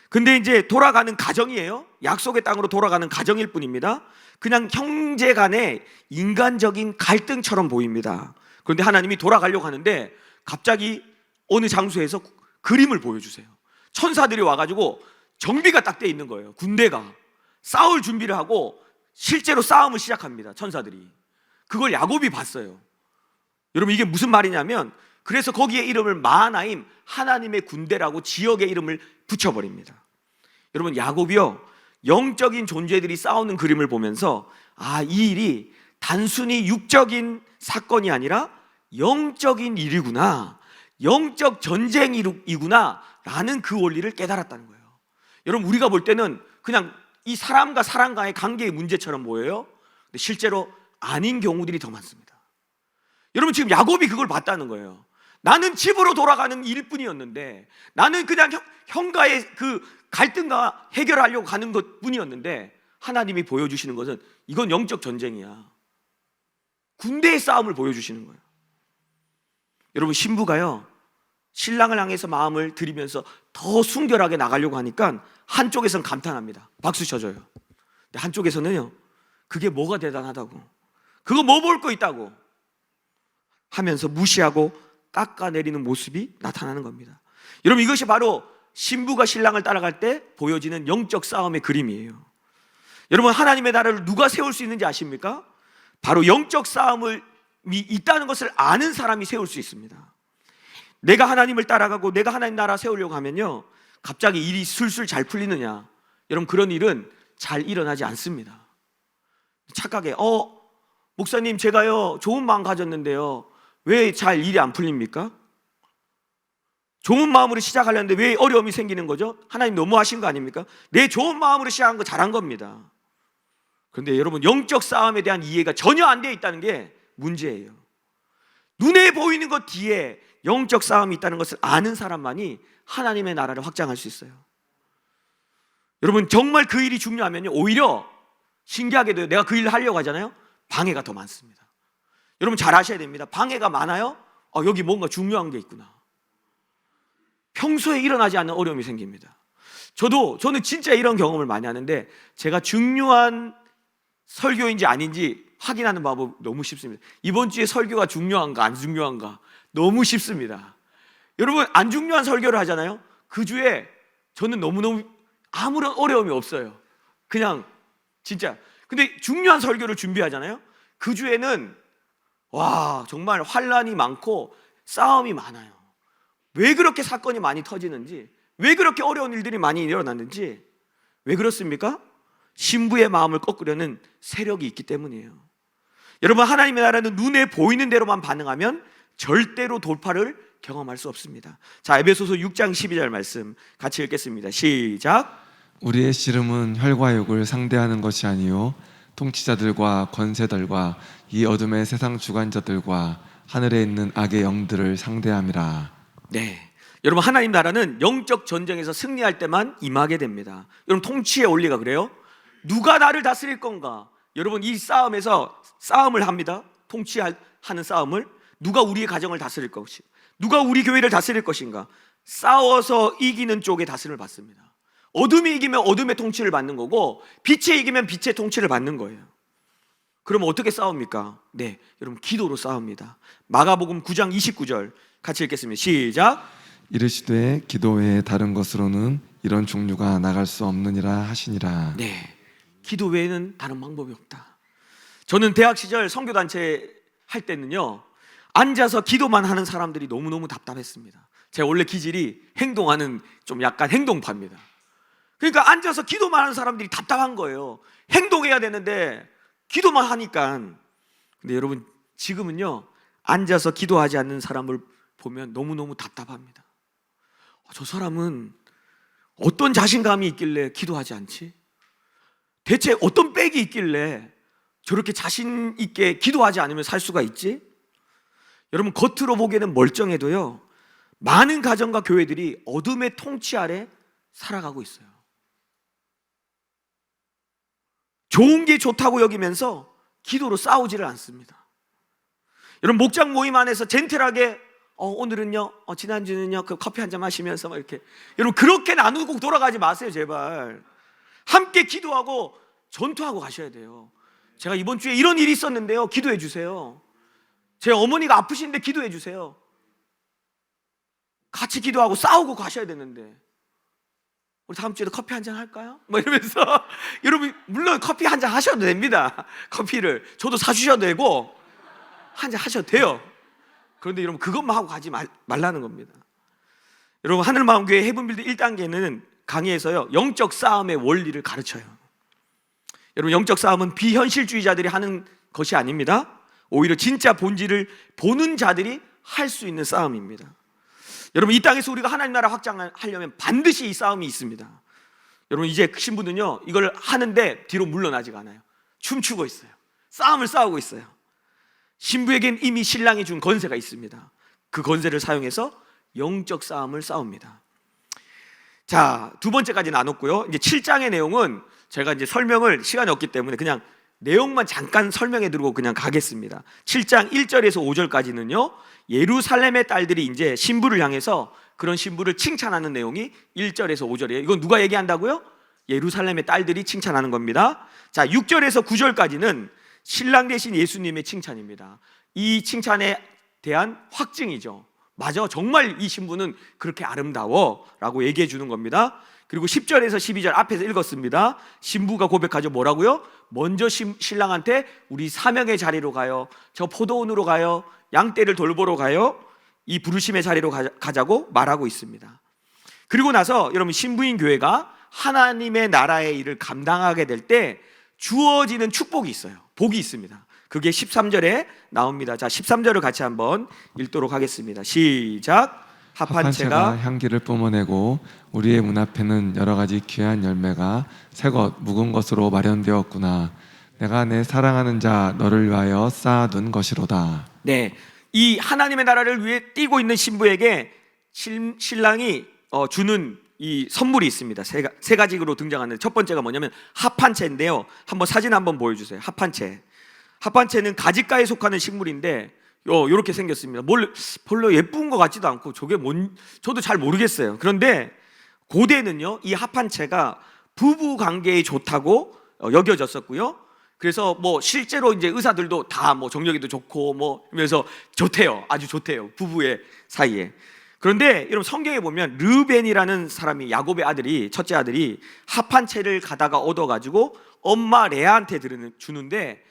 근데 이제 돌아가는 가정이에요. 약속의 땅으로 돌아가는 가정일 뿐입니다. 그냥 형제 간의 인간적인 갈등처럼 보입니다. 그런데 하나님이 돌아가려고 하는데 갑자기 어느 장소에서 그림을 보여주세요. 천사들이 와가지고 정비가 딱 돼 있는 거예요. 군대가 싸울 준비를 하고 실제로 싸움을 시작합니다. 천사들이. 그걸 야곱이 봤어요. 여러분 이게 무슨 말이냐면, 그래서 거기에 이름을 마하나임, 하나님의 군대라고 지역의 이름을 붙여버립니다. 여러분 야곱이요, 영적인 존재들이 싸우는 그림을 보면서 이 일이 단순히 육적인 사건이 아니라 영적인 일이구나, 영적 전쟁이구나 라는 그 원리를 깨달았다는 거예요. 여러분 우리가 볼 때는 그냥 이 사람과 사람과의 관계의 문제처럼 보여요. 근데 실제로 아닌 경우들이 더 많습니다. 여러분 지금 야곱이 그걸 봤다는 거예요. 나는 집으로 돌아가는 일뿐이었는데, 나는 그냥 형과의 그 갈등과 해결하려고 가는 것뿐이었는데, 하나님이 보여주시는 것은 이건 영적 전쟁이야. 군대의 싸움을 보여주시는 거예요. 여러분 신부가요, 신랑을 향해서 마음을 들이면서 더 순결하게 나가려고 하니까 한쪽에서는 감탄합니다. 박수 쳐줘요. 근데 한쪽에서는요, 그게 뭐가 대단하다고, 그거 뭐 볼 거 있다고 하면서 무시하고 깎아내리는 모습이 나타나는 겁니다. 여러분 이것이 바로 신부가 신랑을 따라갈 때 보여지는 영적 싸움의 그림이에요. 여러분 하나님의 나라를 누가 세울 수 있는지 아십니까? 바로 영적 싸움이 있다는 것을 아는 사람이 세울 수 있습니다. 내가 하나님을 따라가고 내가 하나님 나라 세우려고 하면요, 갑자기 일이 술술 잘 풀리느냐? 여러분 그런 일은 잘 일어나지 않습니다. 착하게 목사님 제가요 좋은 마음 가졌는데요, 왜 잘 일이 안 풀립니까? 좋은 마음으로 시작하려는데 왜 어려움이 생기는 거죠? 하나님 너무하신 거 아닙니까? 내 좋은 마음으로 시작한 거 잘한 겁니다. 그런데 여러분 영적 싸움에 대한 이해가 전혀 안 되어 있다는 게 문제예요. 눈에 보이는 것 뒤에 영적 싸움이 있다는 것을 아는 사람만이 하나님의 나라를 확장할 수 있어요. 여러분 정말 그 일이 중요하면요, 오히려 신기하게도 내가 그 일을 하려고 하잖아요, 방해가 더 많습니다. 여러분 잘 아셔야 됩니다. 방해가 많아요? 여기 뭔가 중요한 게 있구나. 평소에 일어나지 않는 어려움이 생깁니다. 저는 진짜 이런 경험을 많이 하는데 제가 중요한 설교인지 아닌지 확인하는 방법이 너무 쉽습니다. 이번 주에 설교가 중요한가 안 중요한가 너무 쉽습니다. 여러분, 안 중요한 설교를 하잖아요. 그 주에 저는 너무너무 아무런 어려움이 없어요. 그냥 진짜. 근데 중요한 설교를 준비하잖아요. 그 주에는 와, 정말 환란이 많고 싸움이 많아요. 왜 그렇게 사건이 많이 터지는지, 왜 그렇게 어려운 일들이 많이 일어났는지, 왜 그렇습니까? 신부의 마음을 꺾으려는 세력이 있기 때문이에요. 여러분, 하나님의 나라는 눈에 보이는 대로만 반응하면 절대로 돌파를 경험할 수 없습니다. 자, 에베소서 6장 12절 말씀 같이 읽겠습니다. 시작. 우리의 씨름은 혈과 육을 상대하는 것이 아니요 통치자들과 권세들과 이 어둠의 세상 주관자들과 하늘에 있는 악의 영들을 상대함이라. 네, 여러분, 하나님 나라는 영적 전쟁에서 승리할 때만 임하게 됩니다. 여러분, 통치의 원리가 그래요. 누가 나를 다스릴 건가? 여러분, 이 싸움에서 싸움을 합니다. 통치하는 싸움을. 누가 우리의 가정을 다스릴 것인가? 누가 우리 교회를 다스릴 것인가? 싸워서 이기는 쪽의 다스림을 받습니다. 어둠이 이기면 어둠의 통치를 받는 거고, 빛이 이기면 빛의 통치를 받는 거예요. 그러면 어떻게 싸웁니까? 네, 여러분, 기도로 싸웁니다. 마가복음 9장 29절 같이 읽겠습니다. 시작. 이르시되 기도 외에 다른 것으로는 이런 종류가 나갈 수 없느니라 하시니라. 네, 기도 외에는 다른 방법이 없다. 저는 대학 시절 선교단체 할 때는요, 앉아서 기도만 하는 사람들이 너무너무 답답했습니다. 제가 원래 기질이 행동하는 좀 약간 행동파입니다. 그러니까 앉아서 기도만 하는 사람들이 답답한 거예요. 행동해야 되는데 기도만 하니까. 근데 여러분, 지금은요, 앉아서 기도하지 않는 사람을 보면 너무너무 답답합니다. 저 사람은 어떤 자신감이 있길래 기도하지 않지? 대체 어떤 백이 있길래 저렇게 자신 있게 기도하지 않으면 살 수가 있지? 여러분, 겉으로 보기에는 멀쩡해도요, 많은 가정과 교회들이 어둠의 통치 아래 살아가고 있어요. 좋은 게 좋다고 여기면서 기도로 싸우지를 않습니다. 여러분, 목장 모임 안에서 젠틀하게 오늘은요, 지난주는요, 그 커피 한잔 마시면서 막 이렇게, 여러분, 그렇게 나누고 돌아가지 마세요, 제발. 함께 기도하고 전투하고 가셔야 돼요. 제가 이번 주에 이런 일이 있었는데요, 기도해 주세요. 제 어머니가 아프신데 기도해 주세요. 같이 기도하고 싸우고 가셔야 되는데, 우리 다음 주에도 커피 한잔 할까요? 뭐 이러면서 여러분, 물론 커피 한잔 하셔도 됩니다. 커피를 저도 사주셔도 되고 한잔 하셔도 돼요. 그런데 여러분, 그것만 하고 가지 말라는 겁니다. 여러분, 하늘마음교회 헤븐빌드 1단계는 강의에서요, 영적 싸움의 원리를 가르쳐요. 여러분, 영적 싸움은 비현실주의자들이 하는 것이 아닙니다. 오히려 진짜 본질을 보는 자들이 할 수 있는 싸움입니다. 여러분, 이 땅에서 우리가 하나님 나라 확장하려면 반드시 이 싸움이 있습니다. 여러분, 이제 신부는요, 이걸 하는데 뒤로 물러나지가 않아요. 춤추고 있어요. 싸움을 싸우고 있어요. 신부에겐 이미 신랑이 준 건세가 있습니다. 그 건세를 사용해서 영적 싸움을 싸웁니다. 자, 두 번째까지 나눴고요. 이제 7장의 내용은 제가 이제 설명을 시간이 없기 때문에 그냥 내용만 잠깐 설명해 드리고 그냥 가겠습니다. 7장 1절에서 5절까지는요, 예루살렘의 딸들이 이제 신부를 향해서 그런 신부를 칭찬하는 내용이 1절에서 5절이에요. 이건 누가 얘기한다고요? 예루살렘의 딸들이 칭찬하는 겁니다. 자, 6절에서 9절까지는 신랑 대신 예수님의 칭찬입니다. 이 칭찬에 대한 확증이죠. 맞아, 정말 이 신부는 그렇게 아름다워 라고 얘기해 주는 겁니다. 그리고 10절에서 12절 앞에서 읽었습니다. 신부가 고백하죠. 뭐라고요? 먼저 신랑한테 우리 사명의 자리로 가요, 저 포도원으로 가요, 양떼를 돌보러 가요, 이 부르심의 자리로 가자고 말하고 있습니다. 그리고 나서 여러분, 신부인 교회가 하나님의 나라의 일을 감당하게 될 때 주어지는 축복이 있어요. 복이 있습니다. 그게 13절에 나옵니다. 자, 13절을 같이 한번 읽도록 하겠습니다. 시작. 합한채가 향기를 뿜어내고 우리의 문 앞에는 여러 가지 귀한 열매가 새것 묵은 것으로 마련되었구나. 내가 내 사랑하는 자 너를 위하여 쌓아둔 것이로다. 네, 이 하나님의 나라를 위해 뛰고 있는 신부에게 신랑이 주는 이 선물이 있습니다. 세 가지로 등장하는데, 첫 번째가 뭐냐면 합한채인데요. 한번 사진 한번 보여주세요. 합한채는 가지가에 속하는 식물인데 이렇게 생겼습니다. 별로 예쁜 것 같지도 않고 저게 저도 잘 모르겠어요. 그런데 고대는요, 이 합한채가 부부 관계에 좋다고 여겨졌었고요. 그래서 뭐 실제로 이제 의사들도 다 뭐 정력에도 좋고 뭐 이러면서 좋대요. 아주 좋대요. 부부의 사이에. 그런데 여러분 성경에 보면 르벤이라는 사람이, 야곱의 아들이, 첫째 아들이 합한채를 가다가 얻어가지고 엄마 레아한테 주는데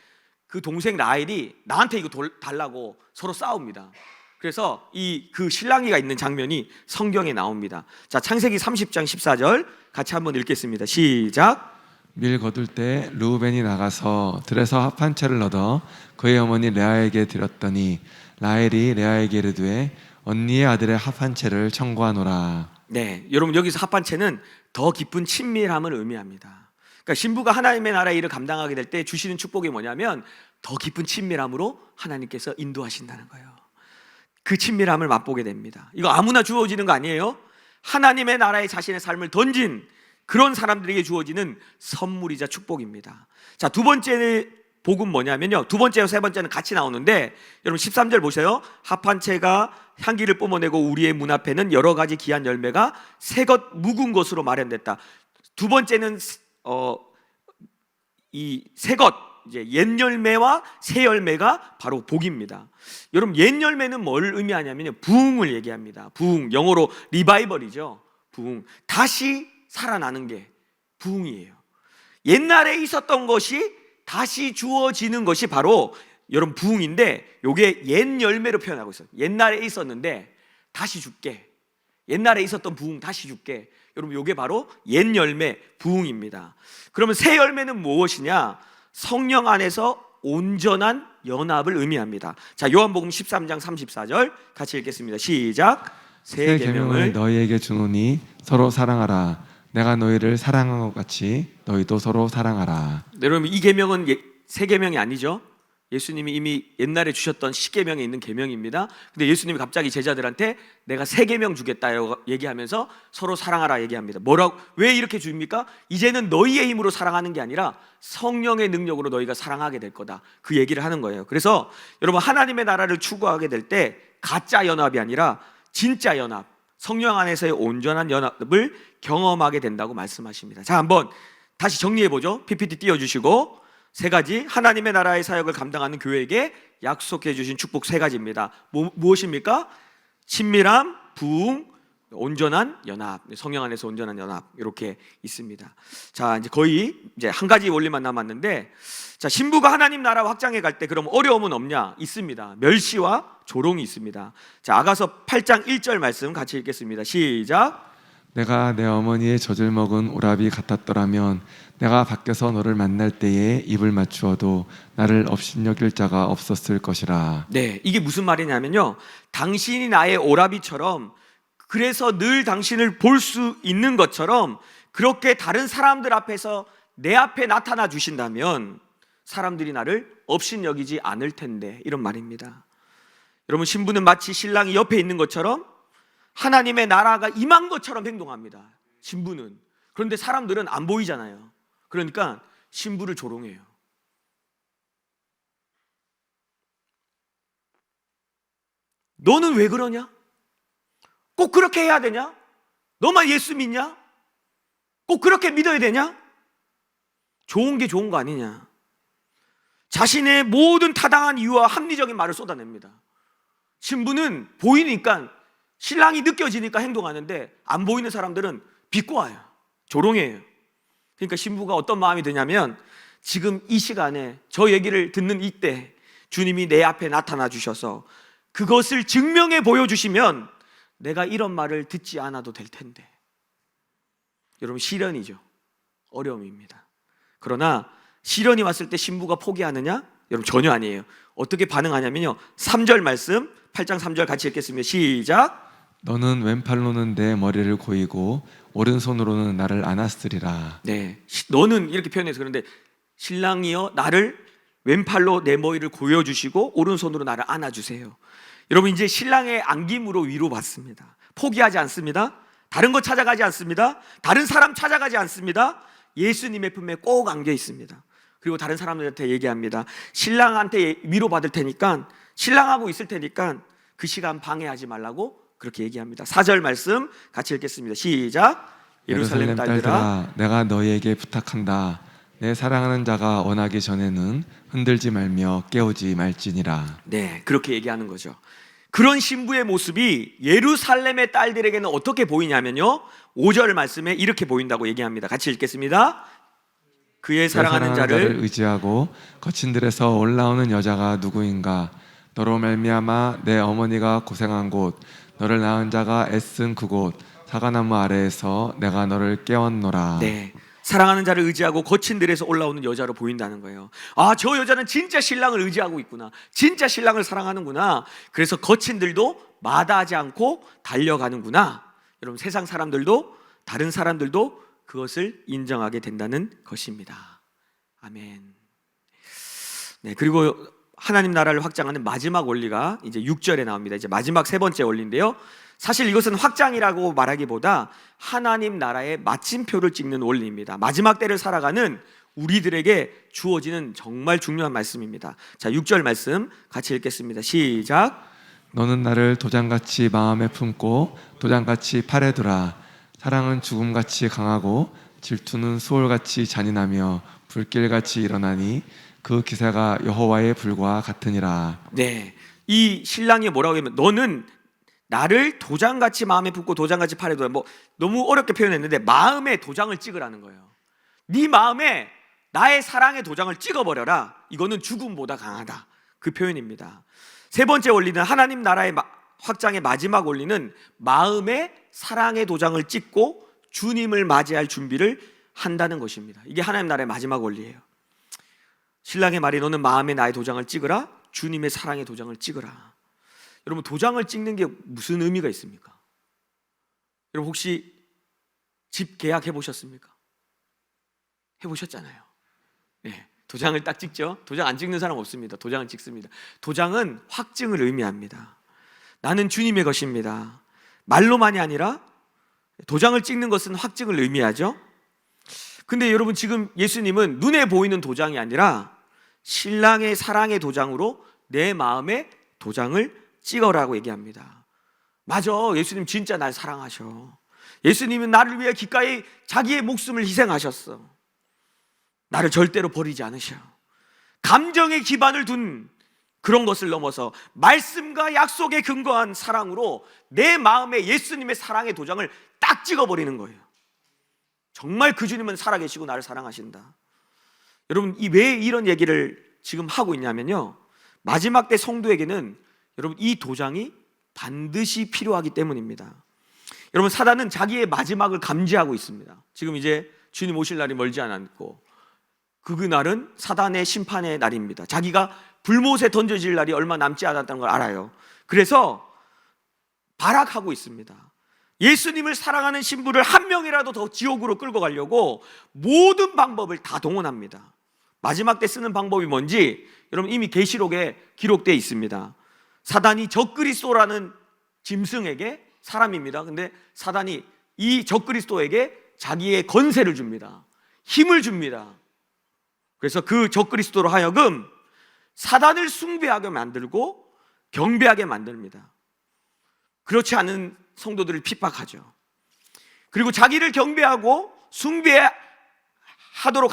그 동생 라헬이 나한테 이거 달라고 서로 싸웁니다. 그래서 그 신랑이가 있는 장면이 성경에 나옵니다. 자, 창세기 30장 14절 같이 한번 읽겠습니다. 시작. 밀 거둘 때 르우벤이 나가서 들에서 합한채를 얻어 그의 어머니 레아에게 드렸더니 라헬이 레아에게 이르되 언니의 아들의 합한채를 청구하노라. 네, 여러분 여기서 합한채는 더 깊은 친밀함을 의미합니다. 그러니까 신부가 하나님의 나라의 일을 감당하게 될 때 주시는 축복이 뭐냐면 더 깊은 친밀함으로 하나님께서 인도하신다는 거예요. 그 친밀함을 맛보게 됩니다. 이거 아무나 주어지는 거 아니에요. 하나님의 나라에 자신의 삶을 던진 그런 사람들에게 주어지는 선물이자 축복입니다. 자, 두 번째 복은 뭐냐면요, 두 번째와 세 번째는 같이 나오는데 여러분 13절 보세요. 합한채가 향기를 뿜어내고 우리의 문 앞에는 여러 가지 귀한 열매가 새것 묵은 것으로 마련됐다. 두 번째는 이 새것, 이제 옛 열매와 새 열매가 바로 복입니다. 여러분 옛 열매는 뭘 의미하냐면요, 부흥을 얘기합니다. 부흥, 영어로 리바이벌이죠. 부흥, 다시 살아나는 게 부흥이에요. 옛날에 있었던 것이 다시 주어지는 것이 바로 여러분 부흥인데, 요게 옛 열매로 표현하고 있어요. 옛날에 있었는데 다시 줄게. 옛날에 있었던 부흥 다시 줄게. 여러분 요게 바로 옛 열매 부흥입니다. 그러면 새 열매는 무엇이냐? 성령 안에서 온전한 연합을 의미합니다. 자, 요한복음 13장 34절 같이 읽겠습니다. 시작. 새 계명을 너희에게 주노니 서로 사랑하라. 내가 너희를 사랑한 것 같이 너희도 서로 사랑하라. 네, 여러분 이 계명은 새 계명이 아니죠. 예수님이 이미 옛날에 주셨던 십계명에 있는 계명입니다. 근데 예수님이 갑자기 제자들한테 내가 새 계명 주겠다고 얘기하면서 서로 사랑하라 얘기합니다. 왜 이렇게 줍니까? 이제는 너희의 힘으로 사랑하는 게 아니라 성령의 능력으로 너희가 사랑하게 될 거다. 그 얘기를 하는 거예요. 그래서 여러분 하나님의 나라를 추구하게 될 때 가짜 연합이 아니라 진짜 연합, 성령 안에서의 온전한 연합을 경험하게 된다고 말씀하십니다. 자, 한번 다시 정리해 보죠. PPT 띄워주시고, 세 가지 하나님의 나라의 사역을 감당하는 교회에게 약속해 주신 축복 세 가지입니다. 무엇입니까? 친밀함, 부흥, 온전한 연합, 성령 안에서 온전한 연합, 이렇게 있습니다. 자, 이제 거의 한 가지 원리만 남았는데, 자, 신부가 하나님 나라 확장해 갈 때 그럼 어려움은 없냐? 있습니다. 멸시와 조롱이 있습니다. 자, 아가서 8장 1절 말씀 같이 읽겠습니다. 시작. 내가 내 어머니의 젖을 먹은 오라비 같았더라면 내가 밖에서 너를 만날 때에 입을 맞추어도 나를 업신여길 자가 없었을 것이라. 네, 이게 무슨 말이냐면요, 당신이 나의 오라비처럼, 그래서 늘 당신을 볼 수 있는 것처럼 그렇게 다른 사람들 앞에서 내 앞에 나타나 주신다면 사람들이 나를 업신여기지 않을 텐데, 이런 말입니다. 여러분 신부는 마치 신랑이 옆에 있는 것처럼 하나님의 나라가 임한 것처럼 행동합니다. 신부는. 그런데 사람들은 안 보이잖아요. 그러니까 신부를 조롱해요. 너는 왜 그러냐? 꼭 그렇게 해야 되냐? 너만 예수 믿냐? 꼭 그렇게 믿어야 되냐? 좋은 게 좋은 거 아니냐? 자신의 모든 타당한 이유와 합리적인 말을 쏟아냅니다. 신부는 보이니까, 신랑이 느껴지니까 행동하는데 안 보이는 사람들은 비꼬아요. 조롱해요. 그러니까 신부가 어떤 마음이 드냐면, 지금 이 시간에 저 얘기를 듣는 이때 주님이 내 앞에 나타나 주셔서 그것을 증명해 보여주시면 내가 이런 말을 듣지 않아도 될 텐데. 여러분 시련이죠. 어려움입니다. 그러나 시련이 왔을 때 신부가 포기하느냐? 여러분 전혀 아니에요. 어떻게 반응하냐면요, 3절 말씀 8장 3절 같이 읽겠습니다. 시작. 너는 왼팔로는 내 머리를 고이고 오른손으로는 나를 안았으리라. 네, 너는 이렇게 표현해서 그런데 신랑이여 나를 왼팔로 내 머리를 고여주시고 오른손으로 나를 안아주세요. 여러분 이제 신랑의 안김으로 위로받습니다. 포기하지 않습니다. 다른 거 찾아가지 않습니다. 다른 사람 찾아가지 않습니다. 예수님의 품에 꼭 안겨 있습니다. 그리고 다른 사람들한테 얘기합니다. 신랑한테 위로받을 테니까, 신랑하고 있을 테니까 그 시간 방해하지 말라고 그렇게 얘기합니다. 4절 말씀 같이 읽겠습니다. 시작. 예루살렘 딸들아, 내가 너희에게 부탁한다. 내 사랑하는 자가 원하기 전에는 흔들지 말며 깨우지 말지니라. 네, 그렇게 얘기하는 거죠. 그런 신부의 모습이 예루살렘의 딸들에게는 어떻게 보이냐면요, 5절 말씀에 이렇게 보인다고 얘기합니다. 같이 읽겠습니다. 그의 사랑하는 자를 의지하고 거친 들에서 올라오는 여자가 누구인가? 너로 말미암아 내 어머니가 고생한 곳, 너를 낳은 자가 애쓴 그곳, 사과나무 아래에서 내가 너를 깨웠노라. 네, 사랑하는 자를 의지하고 거친 들에서 올라오는 여자로 보인다는 거예요. 아, 저 여자는 진짜 신랑을 의지하고 있구나, 진짜 신랑을 사랑하는구나. 그래서 거친 들도 마다하지 않고 달려가는구나. 여러분, 세상 사람들도 다른 사람들도 그것을 인정하게 된다는 것입니다. 아멘. 네, 그리고 하나님 나라를 확장하는 마지막 원리가 이제 6절에 나옵니다. 이제 마지막 세 번째 원리인데요, 사실 이것은 확장이라고 말하기보다 하나님 나라의 마침표를 찍는 원리입니다. 마지막 때를 살아가는 우리들에게 주어지는 정말 중요한 말씀입니다. 자, 6절 말씀 같이 읽겠습니다. 시작. 너는 나를 도장같이 마음에 품고 도장같이 팔에 두라. 사랑은 죽음같이 강하고 질투는 수월같이 잔인하며 불길같이 일어나니 그 기세가 여호와의 불과 같으니라. 네, 이 신랑이 뭐라고 하면, 너는 나를 도장같이 마음에 품고 도장같이 팔에 두라. 뭐 너무 어렵게 표현했는데 마음에 도장을 찍으라는 거예요. 네 마음에 나의 사랑의 도장을 찍어버려라. 이거는 죽음보다 강하다, 그 표현입니다. 세 번째 원리는 하나님 나라의 확장의 마지막 원리는 마음에 사랑의 도장을 찍고 주님을 맞이할 준비를 한다는 것입니다. 이게 하나님 나라의 마지막 원리예요. 신랑의 말이 너는 마음에 나의 도장을 찍으라, 주님의 사랑의 도장을 찍으라. 여러분, 도장을 찍는 게 무슨 의미가 있습니까? 여러분, 혹시 집 계약해 보셨습니까? 해보셨잖아요. 네, 도장을 딱 찍죠. 도장 안 찍는 사람 없습니다. 도장을 찍습니다. 도장은 확증을 의미합니다. 나는 주님의 것입니다. 말로만이 아니라 도장을 찍는 것은 확증을 의미하죠. 근데 여러분, 지금 예수님은 눈에 보이는 도장이 아니라 신랑의 사랑의 도장으로 내 마음에 도장을 찍어라고 얘기합니다. 맞아, 예수님 진짜 날 사랑하셔. 예수님은 나를 위해 기꺼이 자기의 목숨을 희생하셨어. 나를 절대로 버리지 않으셔. 감정의 기반을 둔 그런 것을 넘어서 말씀과 약속에 근거한 사랑으로 내 마음에 예수님의 사랑의 도장을 딱 찍어버리는 거예요. 정말 그 주님은 살아계시고 나를 사랑하신다. 여러분, 왜 이런 얘기를 지금 하고 있냐면요, 마지막 때 성도에게는 여러분 이 도장이 반드시 필요하기 때문입니다. 여러분, 사단은 자기의 마지막을 감지하고 있습니다. 지금 이제 주님 오실 날이 멀지 않았고, 그날은 사단의 심판의 날입니다. 자기가 불못에 던져질 날이 얼마 남지 않았다는 걸 알아요. 그래서 발악하고 있습니다. 예수님을 사랑하는 신부를 한 명이라도 더 지옥으로 끌고 가려고 모든 방법을 다 동원합니다. 마지막 때 쓰는 방법이 뭔지 여러분 이미 계시록에 기록되어 있습니다. 사단이 적그리스도라는 짐승에게, 사람입니다. 근데 사단이 이 적그리스도에게 자기의 건세를 줍니다. 힘을 줍니다. 그래서 그 적그리스도로 하여금 사단을 숭배하게 만들고 경배하게 만듭니다. 그렇지 않은 성도들을 핍박하죠. 그리고 자기를 경배하고 숭배하도록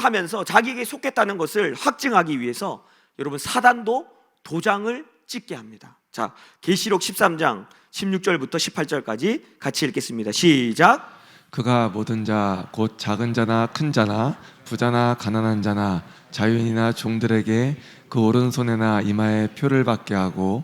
하면서 자기에게 속했다는 것을 확증하기 위해서 여러분 사단도 도장을 찍게 합니다. 자, 계시록 13장 16절부터 18절까지 같이 읽겠습니다. 시작. 그가 모든 자 곧 작은 자나 큰 자나 부자나 가난한 자나 자유인이나 종들에게 그 오른손에나 이마에 표를 받게 하고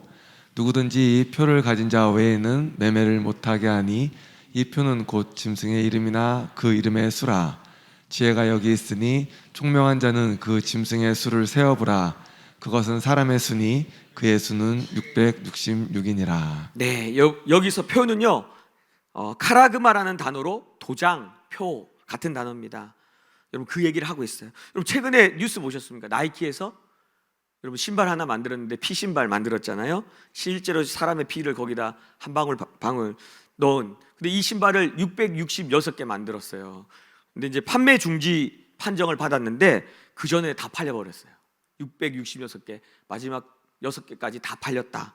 누구든지 이 표를 가진 자 외에는 매매를 못하게 하니 이 표는 곧 짐승의 이름이나 그 이름의 수라. 지혜가 여기 있으니 총명한 자는 그 짐승의 수를 세어보라. 그것은 사람의 수니 그의 수는 666이니라. 네, 여기서 표는요, 카라그마라는 단어로 도장, 표 같은 단어입니다. 여러분 그 얘기를 하고 있어요. 여러분 최근에 뉴스 보셨습니까? 나이키에서 여러분 신발 하나 만들었는데 피 신발 만들었잖아요. 실제로 사람의 피를 거기다 한 방울 넣은. 근데 이 신발을 666개 만들었어요. 근데 이제 판매 중지 판정을 받았는데 그 전에 다 팔려버렸어요. 666개, 마지막 6개까지 다 팔렸다.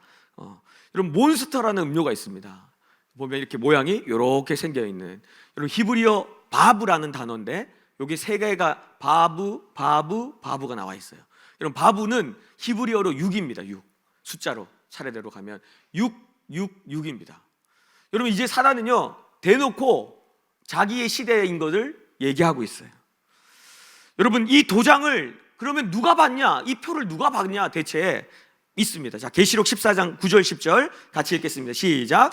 여러분 몬스터라는 음료가 있습니다. 보면 이렇게 모양이 이렇게 생겨 있는, 여러분 히브리어 바브라는 단어인데 여기 세 개가 바부가 나와 있어요. 여러분 바부는 히브리어로 6입니다. 6 숫자로 차례대로 가면 6입니다. 여러분 이제 사단은요 대놓고 자기의 시대인 것을 얘기하고 있어요. 여러분 이 도장을 그러면 누가 받냐? 이 표를 누가 받냐? 대체 있습니다. 자, 계시록 14장 9절 10절 같이 읽겠습니다. 시작.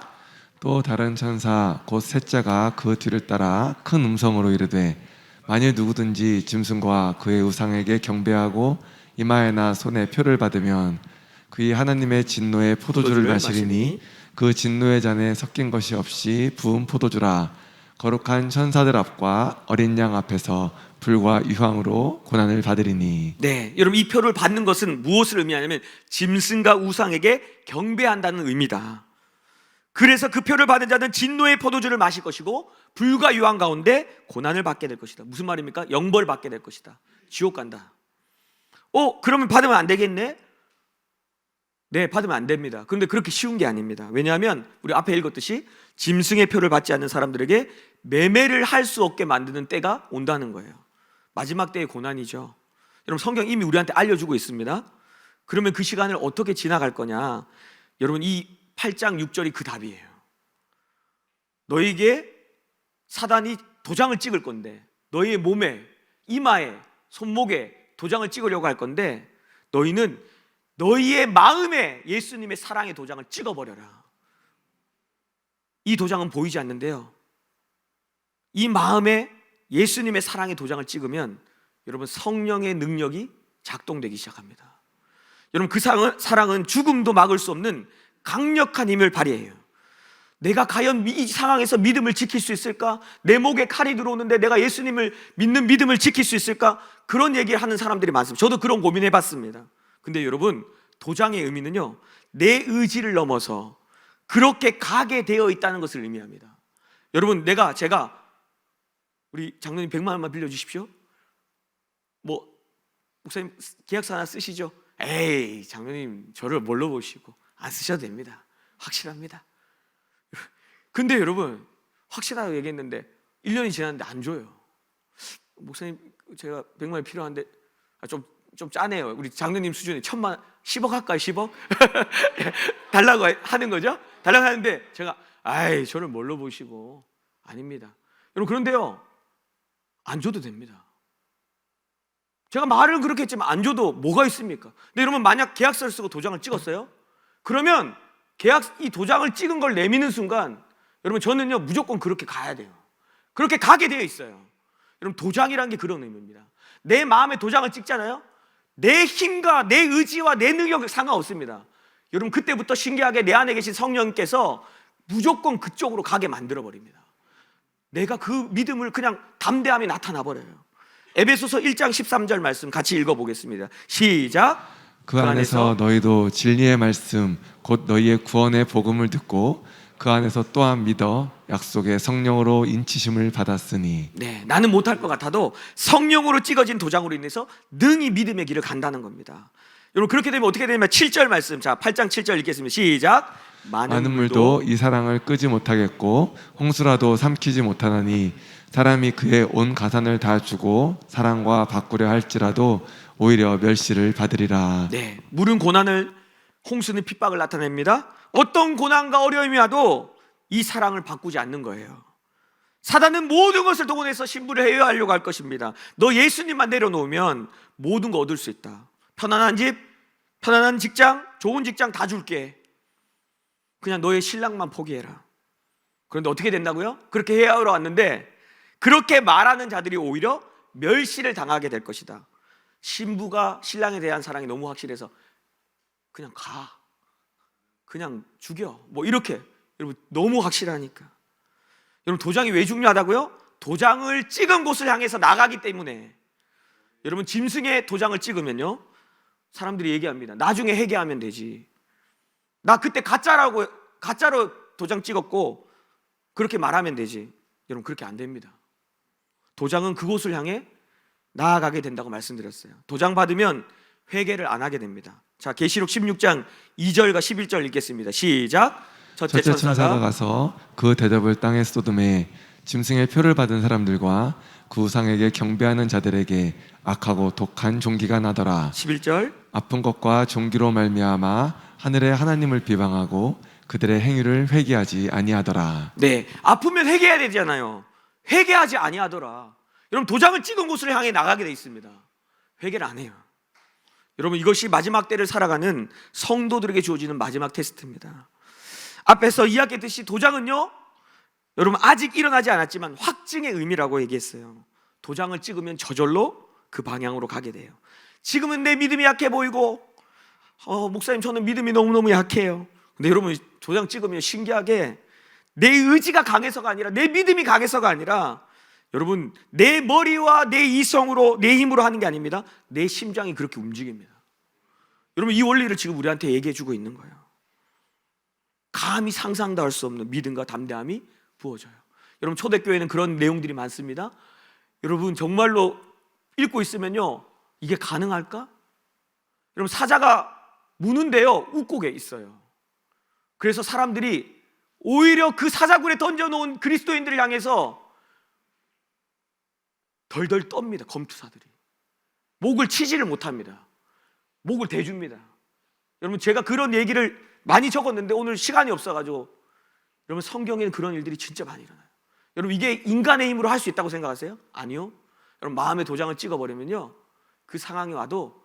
또 다른 천사 곧 셋째가 그 뒤를 따라 큰 음성으로 이르되 만일 누구든지 짐승과 그의 우상에게 경배하고 이마에나 손에 표를 받으면 그의 하나님의 진노의 포도주를 마시리니 그 진노의 잔에 섞인 것이 없이 부은 포도주라. 거룩한 천사들 앞과 어린 양 앞에서 불과 유황으로 고난을 받으리니. 네, 여러분 이 표를 받는 것은 무엇을 의미하냐면 짐승과 우상에게 경배한다는 의미다. 그래서 그 표를 받은 자는 진노의 포도주를 마실 것이고 불과 유황 가운데 고난을 받게 될 것이다. 무슨 말입니까? 영벌 받게 될 것이다. 지옥 간다. 그러면 받으면 안 되겠네? 네, 받으면 안 됩니다. 그런데 그렇게 쉬운 게 아닙니다. 왜냐하면 우리 앞에 읽었듯이 짐승의 표를 받지 않는 사람들에게 매매를 할 수 없게 만드는 때가 온다는 거예요. 마지막 때의 고난이죠. 여러분 성경 이미 우리한테 알려주고 있습니다. 그러면 그 시간을 어떻게 지나갈 거냐? 여러분 이 8장 6절이 그 답이에요. 너에게 사단이 도장을 찍을 건데 너희의 몸에, 이마에, 손목에 도장을 찍으려고 할 건데 너희는 너희의 마음에 예수님의 사랑의 도장을 찍어버려라. 이 도장은 보이지 않는데요, 이 마음에 예수님의 사랑의 도장을 찍으면 여러분 성령의 능력이 작동되기 시작합니다. 여러분 그 사랑은 죽음도 막을 수 없는 강력한 힘을 발휘해요. 내가 과연 이 상황에서 믿음을 지킬 수 있을까? 내 목에 칼이 들어오는데 내가 예수님을 믿는 믿음을 지킬 수 있을까? 그런 얘기를 하는 사람들이 많습니다. 저도 그런 고민해봤습니다. 근데 여러분 도장의 의미는요 내 의지를 넘어서 그렇게 가게 되어 있다는 것을 의미합니다. 여러분 제가 우리 장로님 100만 원만 빌려주십시오. 목사님 계약서 하나 쓰시죠. 에이 장로님 저를 뭘로 보시고 안 쓰셔도 됩니다. 확실합니다. 근데 여러분 확실하다고 얘기했는데 1년이 지났는데 안 줘요. 목사님 제가 100만 원 필요한데 좀 짜네요. 우리 장로님 수준에 1000만 원 10억 할까요? 10억? 달라고 하는 거죠? 달라고 하는데 제가 저를 뭘로 보시고 아닙니다. 여러분 그런데요 안 줘도 됩니다. 제가 말을 그렇게 했지만 안 줘도 뭐가 있습니까? 근데 여러분 만약 계약서를 쓰고 도장을 찍었어요? 그러면 이 도장을 찍은 걸 내미는 순간 여러분 저는요 무조건 그렇게 가야 돼요. 그렇게 가게 되어 있어요. 여러분 도장이라는 게 그런 의미입니다. 내 마음에 도장을 찍잖아요. 내 힘과 내 의지와 내 능력이 상관없습니다. 여러분 그때부터 신기하게 내 안에 계신 성령께서 무조건 그쪽으로 가게 만들어 버립니다. 내가 그 믿음을 그냥 담대함이 나타나 버려요. 에베소서 1장 13절 말씀 같이 읽어보겠습니다. 시작. 그 안에서 너희도 진리의 말씀 곧 너희의 구원의 복음을 듣고 그 안에서 또한 믿어 약속의 성령으로 인치심을 받았으니. 네, 나는 못할 것 같아도 성령으로 찍어진 도장으로 인해서 능히 믿음의 길을 간다는 겁니다. 여러분 그렇게 되면 어떻게 되냐면 7절 말씀, 자 8장 7절 읽겠습니다. 시작. 많은 물도 이 사랑을 끄지 못하겠고 홍수라도 삼키지 못하나니 사람이 그의 온 가산을 다 주고 사랑과 바꾸려 할지라도 오히려 멸시를 받으리라. 네, 물은 고난을, 홍수는 핍박을 나타냅니다. 어떤 고난과 어려움이 와도 이 사랑을 바꾸지 않는 거예요. 사단은 모든 것을 동원해서 신부를 해외하려고 할 것입니다. 너 예수님만 내려놓으면 모든 거 얻을 수 있다. 편안한 집, 편안한 직장, 좋은 직장 다 줄게. 그냥 너의 신랑만 포기해라. 그런데 어떻게 된다고요? 그렇게 해외하러 왔는데 그렇게 말하는 자들이 오히려 멸시를 당하게 될 것이다. 신부가 신랑에 대한 사랑이 너무 확실해서 그냥 가, 그냥 죽여, 이렇게. 여러분 너무 확실하니까. 여러분 도장이 왜 중요하다고요? 도장을 찍은 곳을 향해서 나가기 때문에. 여러분 짐승의 도장을 찍으면요 사람들이 얘기합니다. 나중에 회개하면 되지. 나 그때 가짜로 도장 찍었고 그렇게 말하면 되지. 여러분 그렇게 안 됩니다. 도장은 그곳을 향해 나아가게 된다고 말씀드렸어요. 도장 받으면 회개를 안 하게 됩니다. 자 계시록 16장 2절과 11절 읽겠습니다. 시작. 첫째 첫째 천사가 천사가 가서 그 대접을 땅에 쏟음에 짐승의 표를 받은 사람들과 그 우상에게 경배하는 자들에게 악하고 독한 종기가 나더라. 11절 아픈 것과 종기로 말미암아 하늘의 하나님을 비방하고 그들의 행위를 회개하지 아니하더라. 네, 아프면 회개해야 되잖아요. 회개하지 아니하더라. 여러분 도장을 찍은 곳을 향해 나가게 돼 있습니다. 회개를 안 해요. 여러분 이것이 마지막 때를 살아가는 성도들에게 주어지는 마지막 테스트입니다. 앞에서 이야기했듯이 도장은요, 여러분 아직 일어나지 않았지만 확증의 의미라고 얘기했어요. 도장을 찍으면 저절로 그 방향으로 가게 돼요. 지금은 내 믿음이 약해 보이고 목사님 저는 믿음이 너무너무 약해요. 근데 여러분 도장 찍으면 신기하게 내 의지가 강해서가 아니라 내 믿음이 강해서가 아니라 여러분 내 머리와 내 이성으로 내 힘으로 하는 게 아닙니다. 내 심장이 그렇게 움직입니다. 여러분 이 원리를 지금 우리한테 얘기해 주고 있는 거예요. 감히 상상도 할 수 없는 믿음과 담대함이 부어져요. 여러분 초대교회는 그런 내용들이 많습니다. 여러분 정말로 읽고 있으면요, 이게 가능할까? 여러분 사자가 무는데요 웃고 있어요. 그래서 사람들이 오히려 그 사자굴에 던져놓은 그리스도인들을 향해서 덜덜 떱니다. 검투사들이 목을 치지를 못합니다. 목을 대줍니다. 여러분 제가 그런 얘기를 많이 적었는데 오늘 시간이 없어가지고, 여러분 성경에는 그런 일들이 진짜 많이 일어나요. 여러분 이게 인간의 힘으로 할 수 있다고 생각하세요? 아니요. 여러분 마음의 도장을 찍어버리면요, 그 상황이 와도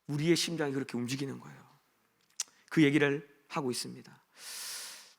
우리의 심장이 그렇게 움직이는 거예요. 그 얘기를 하고 있습니다.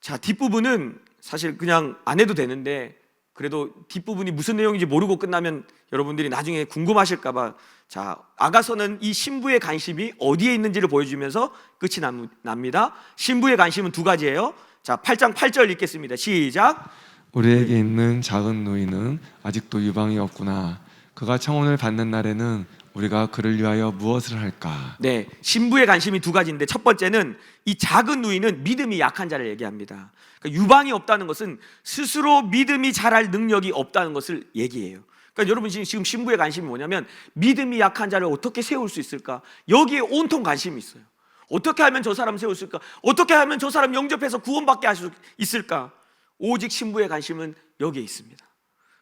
자, 뒷부분은 사실 그냥 안 해도 되는데 그래도 뒷부분이 무슨 내용인지 모르고 끝나면 여러분들이 나중에 궁금하실까봐, 자, 아가서는 이 신부의 관심이 어디에 있는지를 보여주면서 끝이 납니다. 신부의 관심은 두 가지예요. 자, 8장 8절 읽겠습니다. 시작. 우리에게 있는 작은 누이는 아직도 유방이 없구나. 그가 청혼을 받는 날에는 우리가 그를 위하여 무엇을 할까? 네, 신부의 관심이 두 가지인데 첫 번째는 이 작은 누이는 믿음이 약한 자를 얘기합니다. 그러니까 유방이 없다는 것은 스스로 믿음이 자랄 능력이 없다는 것을 얘기해요. 그러니까 여러분 지금 신부의 관심이 뭐냐면 믿음이 약한 자를 어떻게 세울 수 있을까? 여기에 온통 관심이 있어요. 어떻게 하면 저 사람 세울 수 있을까? 어떻게 하면 저 사람 영접해서 구원받게 할 수 있을까? 오직 신부의 관심은 여기에 있습니다.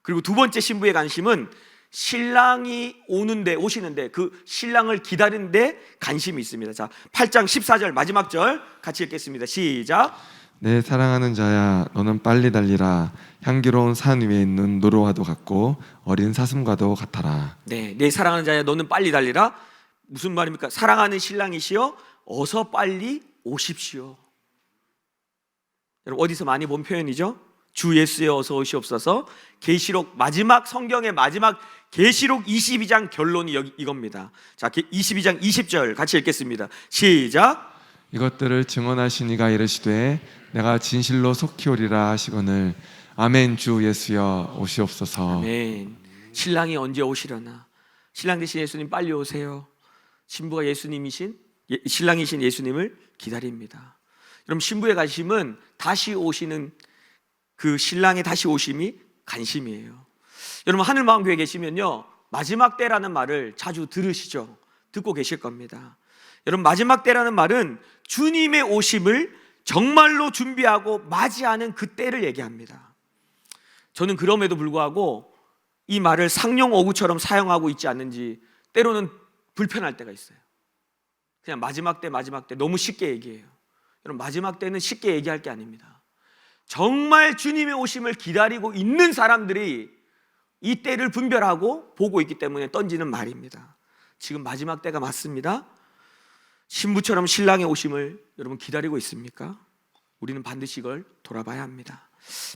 그리고 두 번째 신부의 관심은 신랑이 오시는데 그 신랑을 기다리는데 관심이 있습니다. 자, 8장 14절 마지막 절 같이 읽겠습니다. 시작. 내 사랑하는 자야, 너는 빨리 달리라. 향기로운 산 위에 있는 노루와도 같고 어린 사슴과도 같아라. 네, 내 사랑하는 자야, 너는 빨리 달리라. 무슨 말입니까? 사랑하는 신랑이시여, 어서 빨리 오십시오. 여러분 어디서 많이 본 표현이죠? 주 예수여 어서 오시옵소서. 계시록 마지막, 성경의 마지막 계시록 22장 결론이 이겁니다. 자, 22장 20절 같이 읽겠습니다. 시작. 이것들을 증언하시니가 이르시되 내가 진실로 속히 오리라 하시거늘 아멘. 주 예수여 오시옵소서. 아멘. 신랑이 언제 오시려나? 신랑 되신 예수님 빨리 오세요. 신부가 신랑이신 예수님을 기다립니다. 여러분 신부의 관심은 다시 오시는 그 신랑의 다시 오심이 관심이에요. 여러분 하늘마음교회 계시면요, 마지막 때라는 말을 자주 들으시죠? 듣고 계실 겁니다. 여러분 마지막 때라는 말은 주님의 오심을 정말로 준비하고 맞이하는 그 때를 얘기합니다. 저는 그럼에도 불구하고 이 말을 상용어구처럼 사용하고 있지 않는지 때로는 불편할 때가 있어요. 그냥 마지막 때 너무 쉽게 얘기해요. 여러분 마지막 때는 쉽게 얘기할 게 아닙니다. 정말 주님의 오심을 기다리고 있는 사람들이 이 때를 분별하고 보고 있기 때문에 던지는 말입니다. 지금 마지막 때가 맞습니다. 신부처럼 신랑의 오심을 여러분 기다리고 있습니까? 우리는 반드시 이걸 돌아봐야 합니다.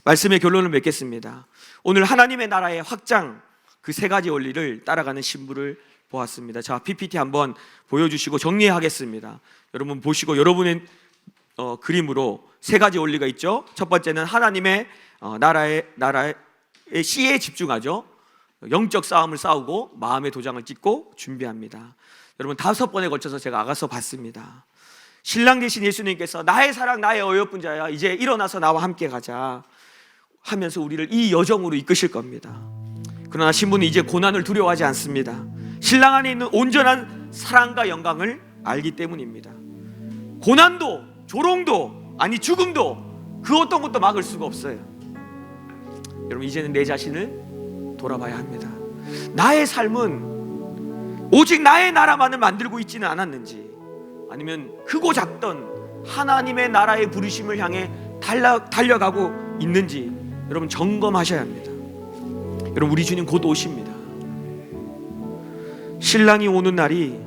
말씀의 결론을 맺겠습니다. 오늘 하나님의 나라의 확장, 그 세 가지 원리를 따라가는 신부를 보았습니다. 자, PPT 한번 보여주시고 정리하겠습니다. 여러분 보시고 여러분의 그림으로 세 가지 원리가 있죠. 첫 번째는 하나님의 나라의 씨에 집중하죠. 영적 싸움을 싸우고 마음의 도장을 찍고 준비합니다. 여러분 5번에 걸쳐서 제가 아가서 봤습니다. 신랑 되신 예수님께서 나의 사랑 나의 어여쁜 자야, 이제 일어나서 나와 함께 가자 하면서 우리를 이 여정으로 이끄실 겁니다. 그러나 신부는 이제 고난을 두려워하지 않습니다. 신랑 안에 있는 온전한 사랑과 영광을 알기 때문입니다. 고난도, 조롱도, 아니 죽음도 그 어떤 것도 막을 수가 없어요. 여러분, 이제는 내 자신을 돌아봐야 합니다. 나의 삶은 오직 나의 나라만을 만들고 있지는 않았는지, 아니면 크고 작던 하나님의 나라의 부르심을 향해 달려가고 있는지 여러분 점검하셔야 합니다. 여러분, 우리 주님 곧 오십니다. 신랑이 오는 날이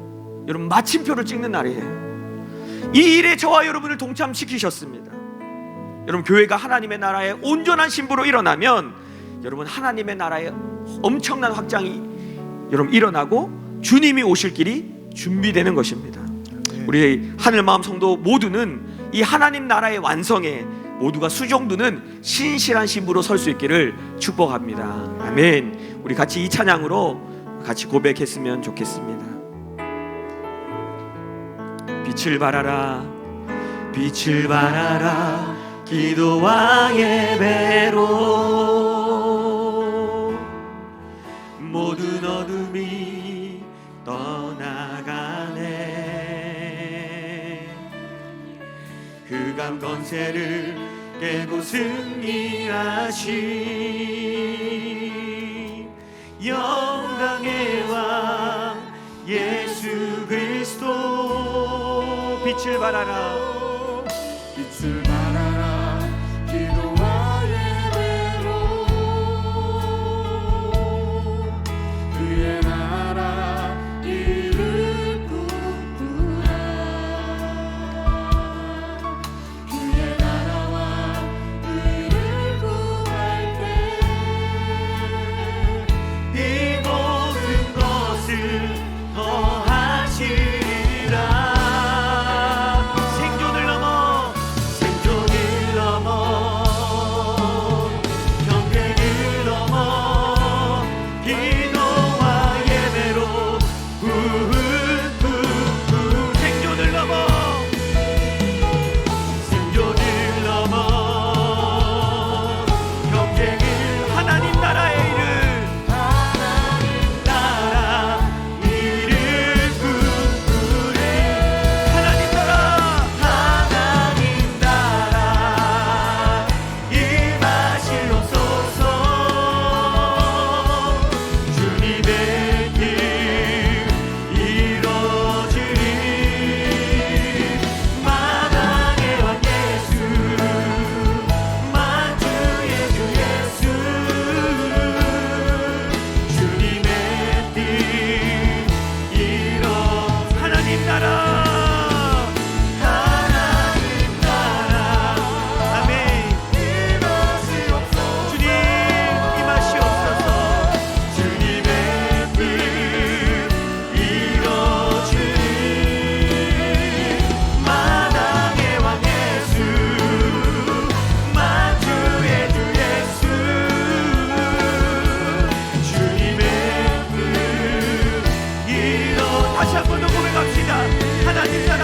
여러분 마침표를 찍는 날이에요. 이 일에 저와 여러분을 동참시키셨습니다. 여러분, 교회가 하나님의 나라의 온전한 신부로 일어나면 여러분 하나님의 나라의 엄청난 확장이 여러분 일어나고 주님이 오실 길이 준비되는 것입니다. 우리 하늘마음 성도 모두는 이 하나님 나라의 완성에 모두가 수종두는 신실한 신부로 설 수 있기를 축복합니다. 아멘. 우리 같이 이 찬양으로 같이 고백했으면 좋겠습니다. 빛을 발하라, 빛을 발하라, 기도와 예배로 모든 어둠이 떠나가네. 흑암 권세를 깨고 승리하신 영광의 왕 예수 그리스도. 빛을 발하라, 빛을 발하라, 기도와 예배로 그의 나라 이를 꿈꾸라. 그의 나라와 의를 구할 때 이 모든 것을 더하시리라. 생존을 넘어 경계를 넘어 기도와 예배로 생존을 넘어 경계를 하나님 나라의 일을 꿈꾸네. 하나님 나라 임하시옵소서. 주님의 길 이루어지리. 만왕의 왕 예수, 만주의 주 예수. 주님의 뜻 이뤄. 하나님 나라, 아멘. 주님 임하시옵소서. 주님의 뜻 이루어지리. 만왕의 왕 예수, 만주의 주 예수. 주님의 뜻 이뤄. 다시 한 번 더 고백합시다. 하나님 나라,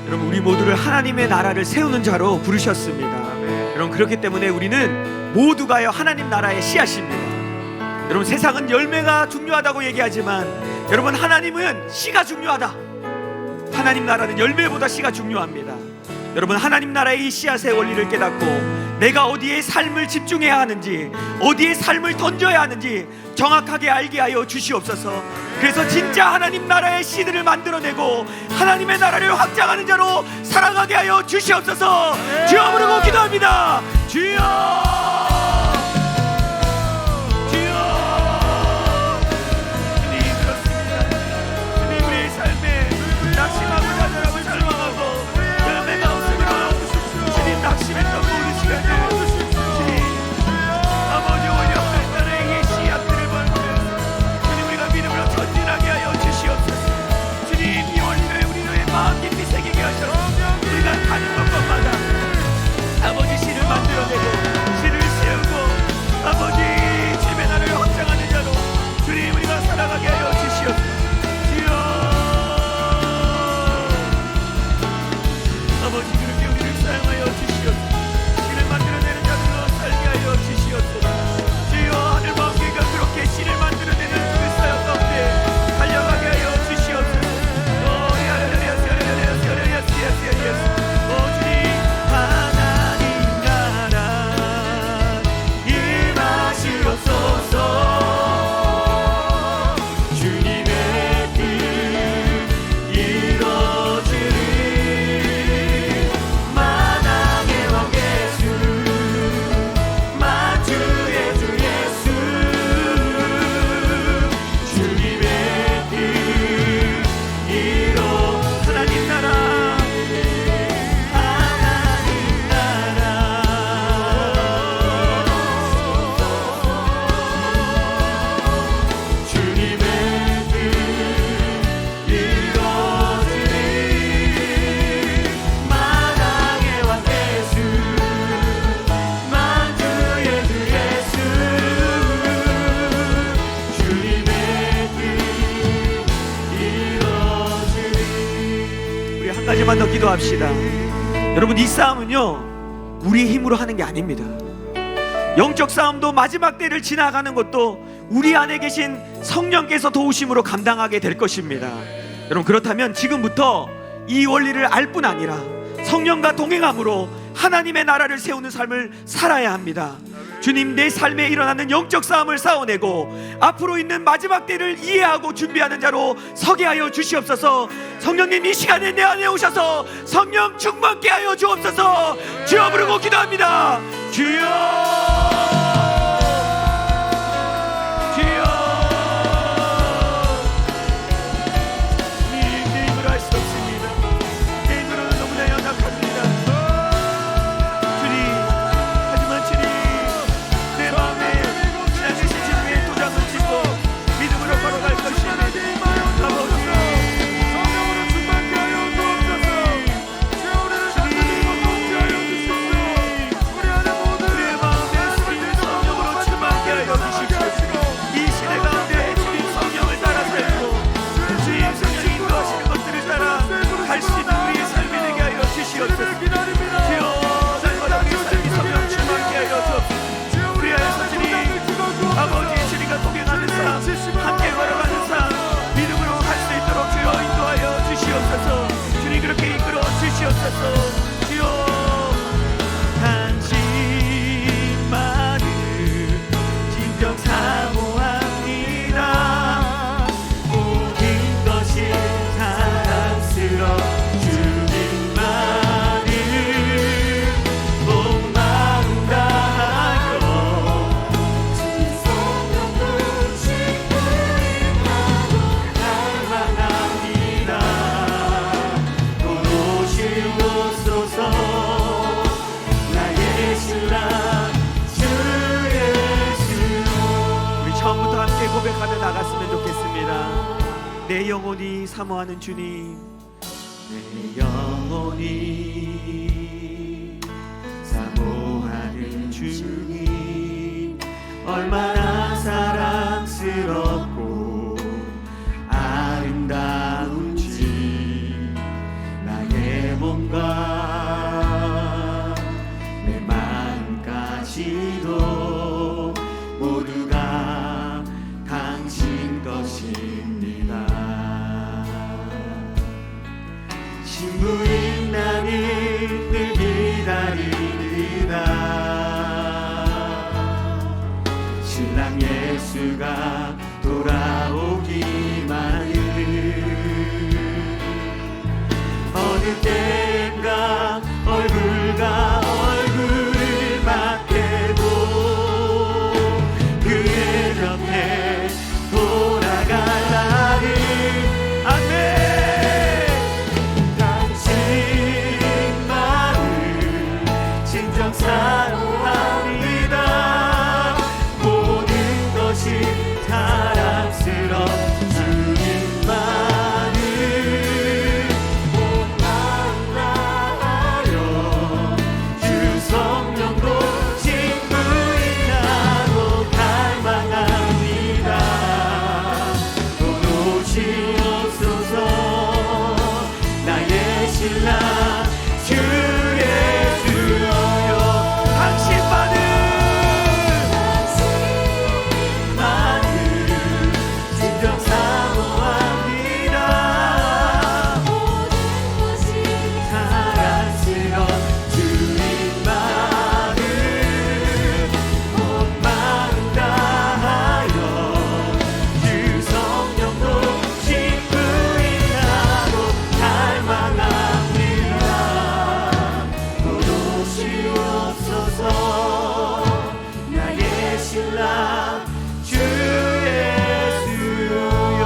여러분, 우리 모두를 하나님의 나라를 세우는 자로 부르셨습니다. 여러분, 그렇기 때문에 우리는 모두가요 하나님 나라의 씨앗입니다. 여러분, 세상은 열매가 중요하다고 얘기하지만 여러분, 하나님은 씨가 중요하다. 하나님 나라는 열매보다 씨가 중요합니다. 여러분, 하나님 나라의 이 씨앗의 원리를 깨닫고 내가 어디에 삶을 집중해야 하는지, 어디에 삶을 던져야 하는지 정확하게 알게 하여 주시옵소서. 그래서 진짜 하나님 나라의 씨들을 만들어내고 하나님의 나라를 확장하는 자로 살아가게 하여 주시옵소서. 주여 부르고 기도합니다. 주여, 주여. 주님, 그렇습니다. 주님, 우리의 삶에 낙심하고 좌절하고 절망하고 열매가 없으므로 주님 낙심했던 모든 시간들 주님 아버지 원력을 따르는 이 씨앗들을 벌면서 주님, 우리가 믿음으로 전진하게 하여 주시옵소서. 주님, 이 원리를 우리 너의 마음 깊이 새기게 하셔서 우리가 가는 곳곳마다 분만 더 기도합시다. 여러분, 이 싸움은요 우리의 힘으로 하는 게 아닙니다. 영적 싸움도 마지막 때를 지나가는 것도 우리 안에 계신 성령께서 도우심으로 감당하게 될 것입니다. 여러분, 그렇다면 지금부터 이 원리를 알 뿐 아니라 성령과 동행함으로 하나님의 나라를 세우는 삶을 살아야 합니다. 주님, 내 삶에 일어나는 영적 싸움을 싸워내고 앞으로 있는 마지막 때를 이해하고 준비하는 자로 서게 하여 주시옵소서. 성령님, 이 시간에 내 안에 오셔서 성령 충만케 하여 주옵소서. 주여 부르고 기도합니다. 주여, 고백하며 나갔으면 좋겠습니다. 내 영혼이 사모하는 주님, 내 영혼이 사모하는 주님, 얼마나 사랑스럽고 아름다운지 나의 몸과 내 마음까지도 모두가 당신 것입니다. 신부인 나는 늘 기다리리라. 신랑 예수가 돌아오기만을. 어느 때인가 얼굴과 얼굴을 맞대고 그의 곁에 돌아갈 날을. 아멘. 당신만을 진정 사랑합니다. 모든 것이 사랑스러운 주님만을 못 만나요. 주 성령도 친구인다고 갈망합니다. 도우시옵소서. 나의 신랑 주 예수여. 당신만을 진정 사모합니다. 사랑스러운 주님만을 못 마른다 하여 주 성령도 친구인다고 갈망합니다. 도우시옵소서. 나의 신랑 주 예수여.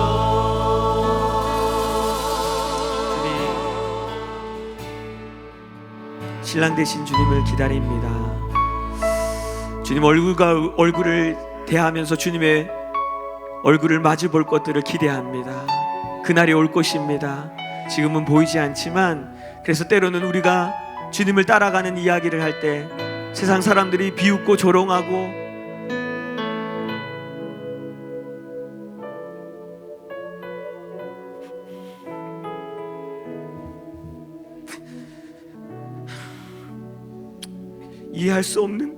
신랑 되신 주님을 기다립니다. 주님 얼굴과 얼굴을 대하면서 주님의 얼굴을 마주 볼 것들을 기대합니다. 그날이 올 것입니다. 지금은 보이지 않지만, 그래서 때로는 우리가 주님을 따라가는 이야기를 할 때 세상 사람들이 비웃고 조롱하고 얘기할 수 없는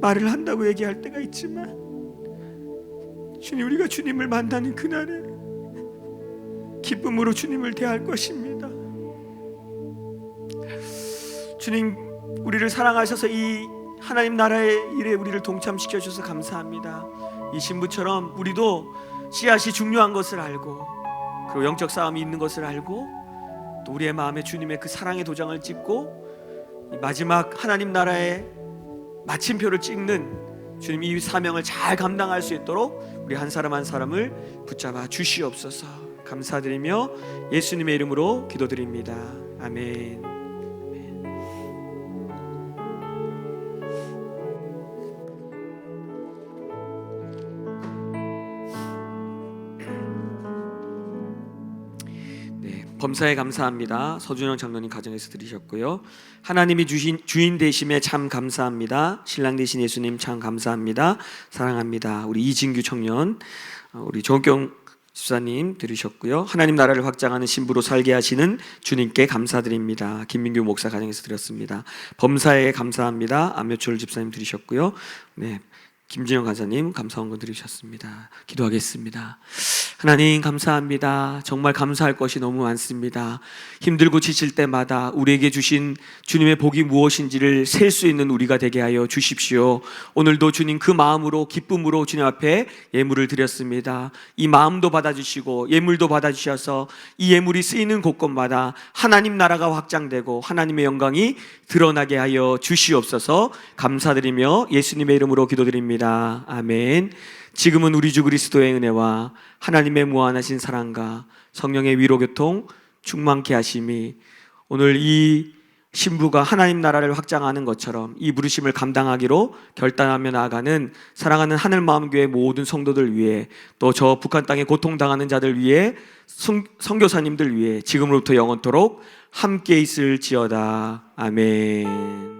말을 한다고 얘기할 때가 있지만, 주님, 우리가 주님을 만나는 그날에 기쁨으로 주님을 대할 것입니다. 주님, 우리를 사랑하셔서 이 하나님 나라의 일에 우리를 동참시켜 주셔서 감사합니다. 이 신부처럼 우리도 씨앗이 중요한 것을 알고, 그리고 영적 싸움이 있는 것을 알고, 또 우리의 마음에 주님의 그 사랑의 도장을 찍고 이 마지막 하나님 나라의 마침표를 찍는 주님 이 사명을 잘 감당할 수 있도록 우리 한 사람 한 사람을 붙잡아 주시옵소서. 감사드리며 예수님의 이름으로 기도드립니다. 아멘. 범사에 감사합니다. 서준영 장로님 가정에서 드리셨고요. 하나님이 주신 주인 되심에 참 감사합니다. 신랑 되신 예수님 참 감사합니다. 사랑합니다. 우리 이진규 청년, 우리 조경 집사님 들으셨고요. 하나님 나라를 확장하는 신부로 살게 하시는 주님께 감사드립니다. 김민규 목사 가정에서 드렸습니다. 범사에 감사합니다. 안묘철 집사님 들으셨고요. 네, 김진영 간사님 감사원금 드리셨습니다. 기도하겠습니다. 하나님 감사합니다. 정말 감사할 것이 너무 많습니다. 힘들고 지칠 때마다 우리에게 주신 주님의 복이 무엇인지를 셀 수 있는 우리가 되게 하여 주십시오. 오늘도 주님 그 마음으로 기쁨으로 주님 앞에 예물을 드렸습니다. 이 마음도 받아주시고 예물도 받아주셔서 이 예물이 쓰이는 곳곳마다 하나님 나라가 확장되고 하나님의 영광이 드러나게 하여 주시옵소서. 감사드리며 예수님의 이름으로 기도드립니다. 아멘. 지금은 우리 주 그리스도의 은혜와 하나님의 무한하신 사랑과 성령의 위로교통 충만케 하심이 오늘 이 신부가 하나님 나라를 확장하는 것처럼 이 부르심을 감당하기로 결단하며 나아가는 사랑하는 하늘마음교회 모든 성도들 위해, 또 저 북한 땅에 고통당하는 자들 위해, 선교사님들 위해 지금으로부터 영원토록 함께 있을지어다. 아멘.